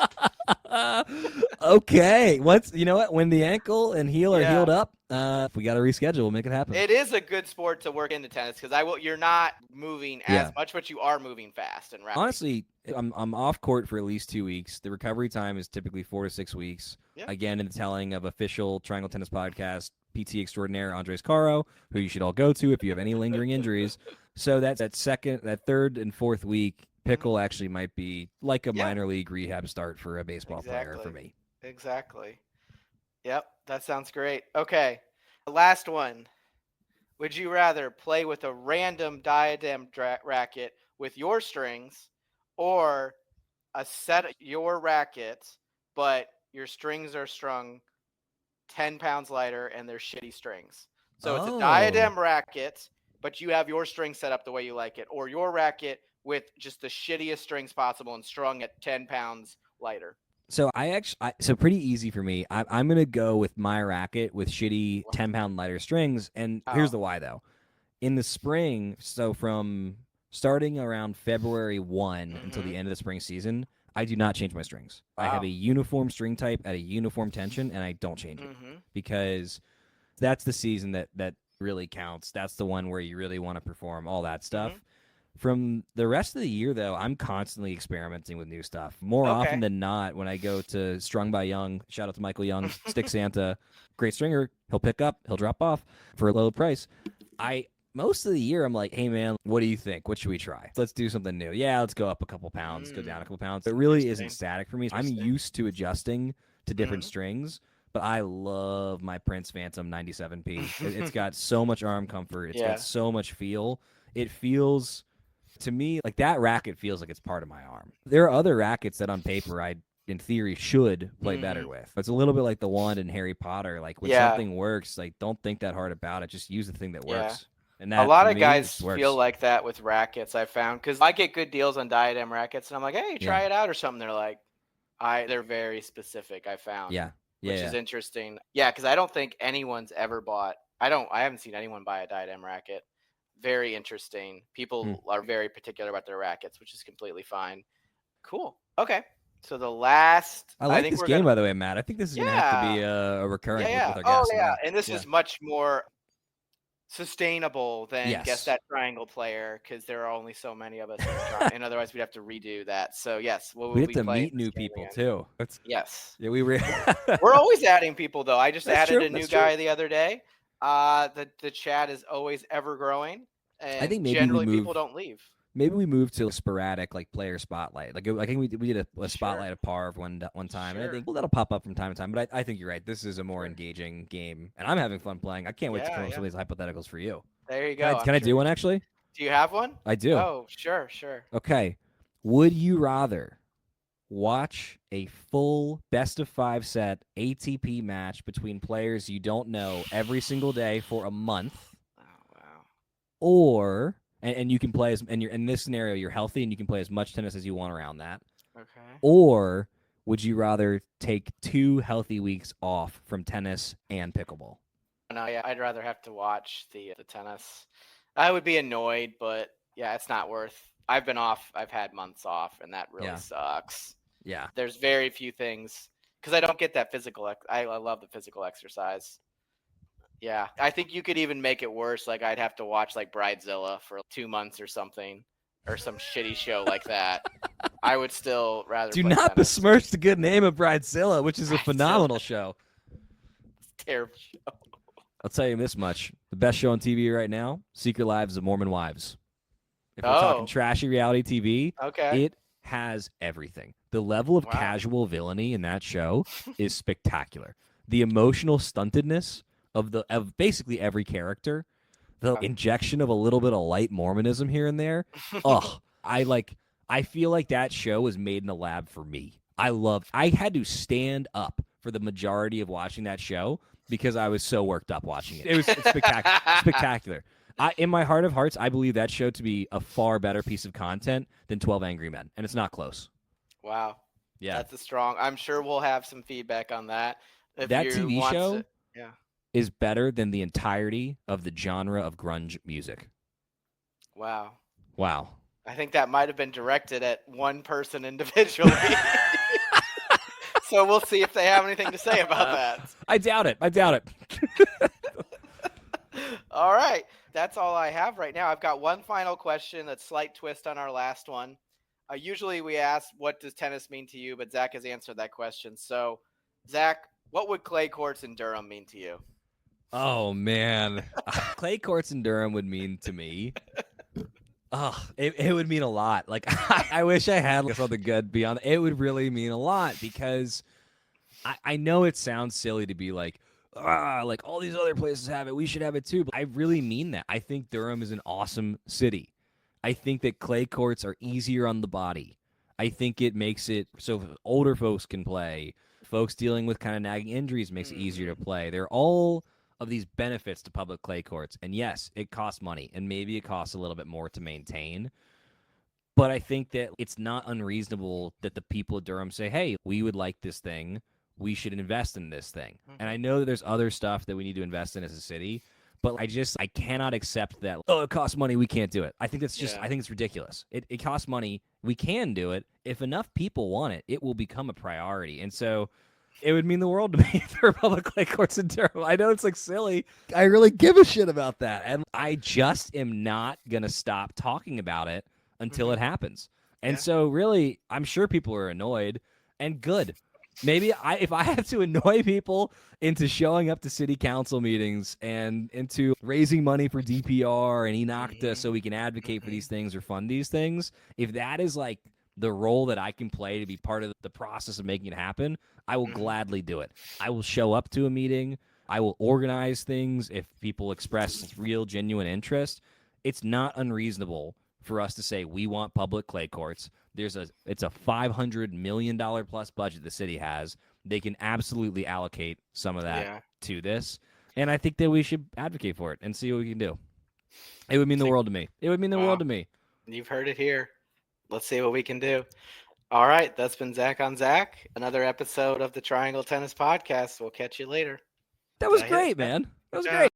Okay. You know what? When the ankle and heel are healed up, if we got to reschedule, we'll make it happen.
It is a good sport to work into tennis because you're not moving as much, but you are moving fast and rapid.
Honestly, I'm off court for at least 2 weeks. The recovery time is typically 4 to 6 weeks. Yeah. Again, in the telling of official Triangle Tennis Podcast PT extraordinaire Andres Caro, who you should all go to if you have any lingering injuries. So that third and fourth week, Pickle actually might be like a
Yeah,
minor league rehab start for a baseball player for
exactly.
me.
Exactly. Yep, that sounds great. Okay, last one. Would you rather play with a random diadem racket with your strings, or a set of your rackets, but your strings are strung 10 pounds lighter and they're shitty strings? So it's a
Oh.
diadem racket, but you have your string set up the way you like it, or your racket with just the shittiest strings possible and strung at 10 pounds lighter.
So so pretty easy for me. I'm gonna go with my racket with shitty 10-pound lighter strings, and here's
Wow.
the why though. In the spring, so from starting around February 1 until
Mm-hmm.
the end of the spring season, I do not change my strings. I have a
Wow.
uniform string type at a uniform tension, and I don't change it
Mm-hmm.
because that's the season that really counts. That's the one where you really want to perform all that
Mm-hmm.
stuff. From the rest of the year, though, I'm constantly experimenting with new stuff. More often
Okay.
than not, when I go to Strung by Young, shout out to Michael Young, Stick Santa, great stringer. He'll pick up, he'll drop off for a low price. I Most of the year, I'm like, hey man, what do you think? What should we try? Let's do something new. Yeah, let's go up a couple pounds, go down a couple pounds. It really isn't
Interesting.
static for me. I'm
Interesting.
used to adjusting to different
Mm-hmm.
strings, but I love my Prince Phantom 97P. It's got so much arm comfort. It's got
Yeah.
so much feel. It feels to me like that racket feels like it's part of my arm. There are other rackets that on paper I in theory should play better
Mm-hmm.
with. It's a little bit like the wand in Harry Potter. Like when
Yeah.
something works, like don't think that hard about it. Just use the thing that
Yeah.
works. And
A
that for
lot of
me, it
guys
just
feel
works.
like that with rackets, I found, because I get good deals on diadem rackets, and I'm like, hey,
Yeah.
try it out or something. They're like, they're very specific, I found,
Yeah. Yeah.
which
Yeah.
is interesting. Yeah, because I don't think anyone's ever bought, I haven't seen anyone buy a diadem racket. Very interesting.
Hmm.
People are very particular about their rackets, which is completely fine. Cool. Okay. So the last,
I
I
like
think
this
we're
game,
gonna,
by the way, Matt. I think this is going to have to
yeah,
be a
yeah,
recurring
yeah.
with our
Oh
guests.
yeah,
Yeah.
and this
Yeah.
is much more sustainable than guess
Yes.
that triangle player, because there are only so many of us and otherwise we'd have to redo that. So yes, we
We
will
have
be
to
playing
meet
this
new
game
people
again.
too.
Yes,
Yeah, we were.
we're always adding people though. I just
That's
added
true.
a new
That's true.
guy the other day. The chat is always ever growing,
I think
and
maybe we
generally people
move.
don't leave.
Maybe we move to a sporadic like player spotlight. Like I think we did a
Sure,
spotlight of Parv one time, and I
sure,
think well, that'll pop up from time to time. But I think you're right. This is a more
sure.
engaging game, and I'm having fun playing. I can't wait to
Yeah,
come up with
yeah,
some of these hypotheticals for you.
there you
Can I
go. I'm
can I
sure
do
you
one actually?
do. You have one?
I do.
Oh, sure, sure.
Okay. Would you rather watch a full best of 5 set ATP match between players you don't know every single day for a month,
Oh wow.
or and you can play as and you're in this scenario you're healthy and you can play as much tennis as you want around that,
Okay.
or would you rather take 2 healthy weeks off from tennis and pickleball?
No, yeah, I'd rather have to watch the tennis. I would be annoyed, but yeah, it's not worth. I've been off. I've had months off, and that really
Yeah,
sucks.
yeah.
There's very few things because I don't get that physical. I love the physical exercise. Yeah, I think you could even make it worse. Like I'd have to watch like Bridezilla for 2 months or something, or some shitty show like that. I would still rather
Do
play
not
tennis.
besmirch the good name of Bridezilla, which is a
Bridezilla,
phenomenal show.
terrible show.
I'll tell you this much: the best show on TV right now, Secret Lives of Mormon Wives. If we're talking
Oh,
trashy reality TV,
okay.
it has everything. The level of
Wow.
casual villainy in that show is spectacular. The emotional stuntedness of basically every character, the injection of a little bit of light Mormonism here and there. Ugh, I feel like that show was made in a lab for me. I had to stand up for the majority of watching that show because I was so worked up watching it. It's spectacular. Spectacular. In my heart of hearts, I believe that show to be a far better piece of content than 12 Angry Men, and it's not close.
Wow.
Yeah.
That's a strong. I'm sure we'll have some feedback on that. If
That
you
TV
want
show
to, yeah.
is better than the entirety of the genre of grunge music.
Wow.
Wow.
I think that might have been directed at one person individually. So we'll see if they have anything to say about that.
I doubt it.
All right. That's all I have right now. I've got one final question, a slight twist on our last one. Usually we ask, what does tennis mean to you? But Zach has answered that question. So, Zach, what would clay courts in Durham mean to you?
Oh man, clay courts in Durham would mean to me. Oh, it would mean a lot. Like I wish I had something good beyond. It would really mean a lot because I know it sounds silly to be like all these other places have it, we should have it too. But I really mean that. I think Durham is an awesome city. I think that clay courts are easier on the body. I think it makes it so older folks can play. Folks dealing with kind of nagging injuries makes it easier to play. They're all of these benefits to public clay courts. And yes, it costs money, and maybe it costs a little bit more to maintain. But I think that it's not unreasonable that the people of Durham say, hey, we would like this thing. We should invest in this thing. And I know that there's other stuff that we need to invest in as a city, but I cannot accept that, oh, it costs money, we can't do it. I think I think it's ridiculous. It costs money, we can do it. If enough people want it, it will become a priority. And so it would mean the world to me for public clay courts in Durham. I know it's like silly. I really give a shit about that. And I just am not going to stop talking about it until it happens. And so really, I'm sure people are annoyed, and good. Maybe if I have to annoy people into showing up to city council meetings and into raising money for DPR and Enacta so we can advocate for these things or fund these things, if that is like the role that I can play to be part of the process of making it happen, I will gladly do it. I will show up to a meeting. I will organize things if people express real, genuine interest. It's not unreasonable for us to say we want public clay courts. It's a $500 million plus budget the city has. They can absolutely allocate some of that to this. And I think that we should advocate for it and see what we can do. It would mean the world to me. It would mean the world to me.
You've heard it here. Let's see what we can do. All right. That's been Zach on Zach. Another episode of the Triangle Tennis Podcast. We'll catch you later.
That was great, man. That was great.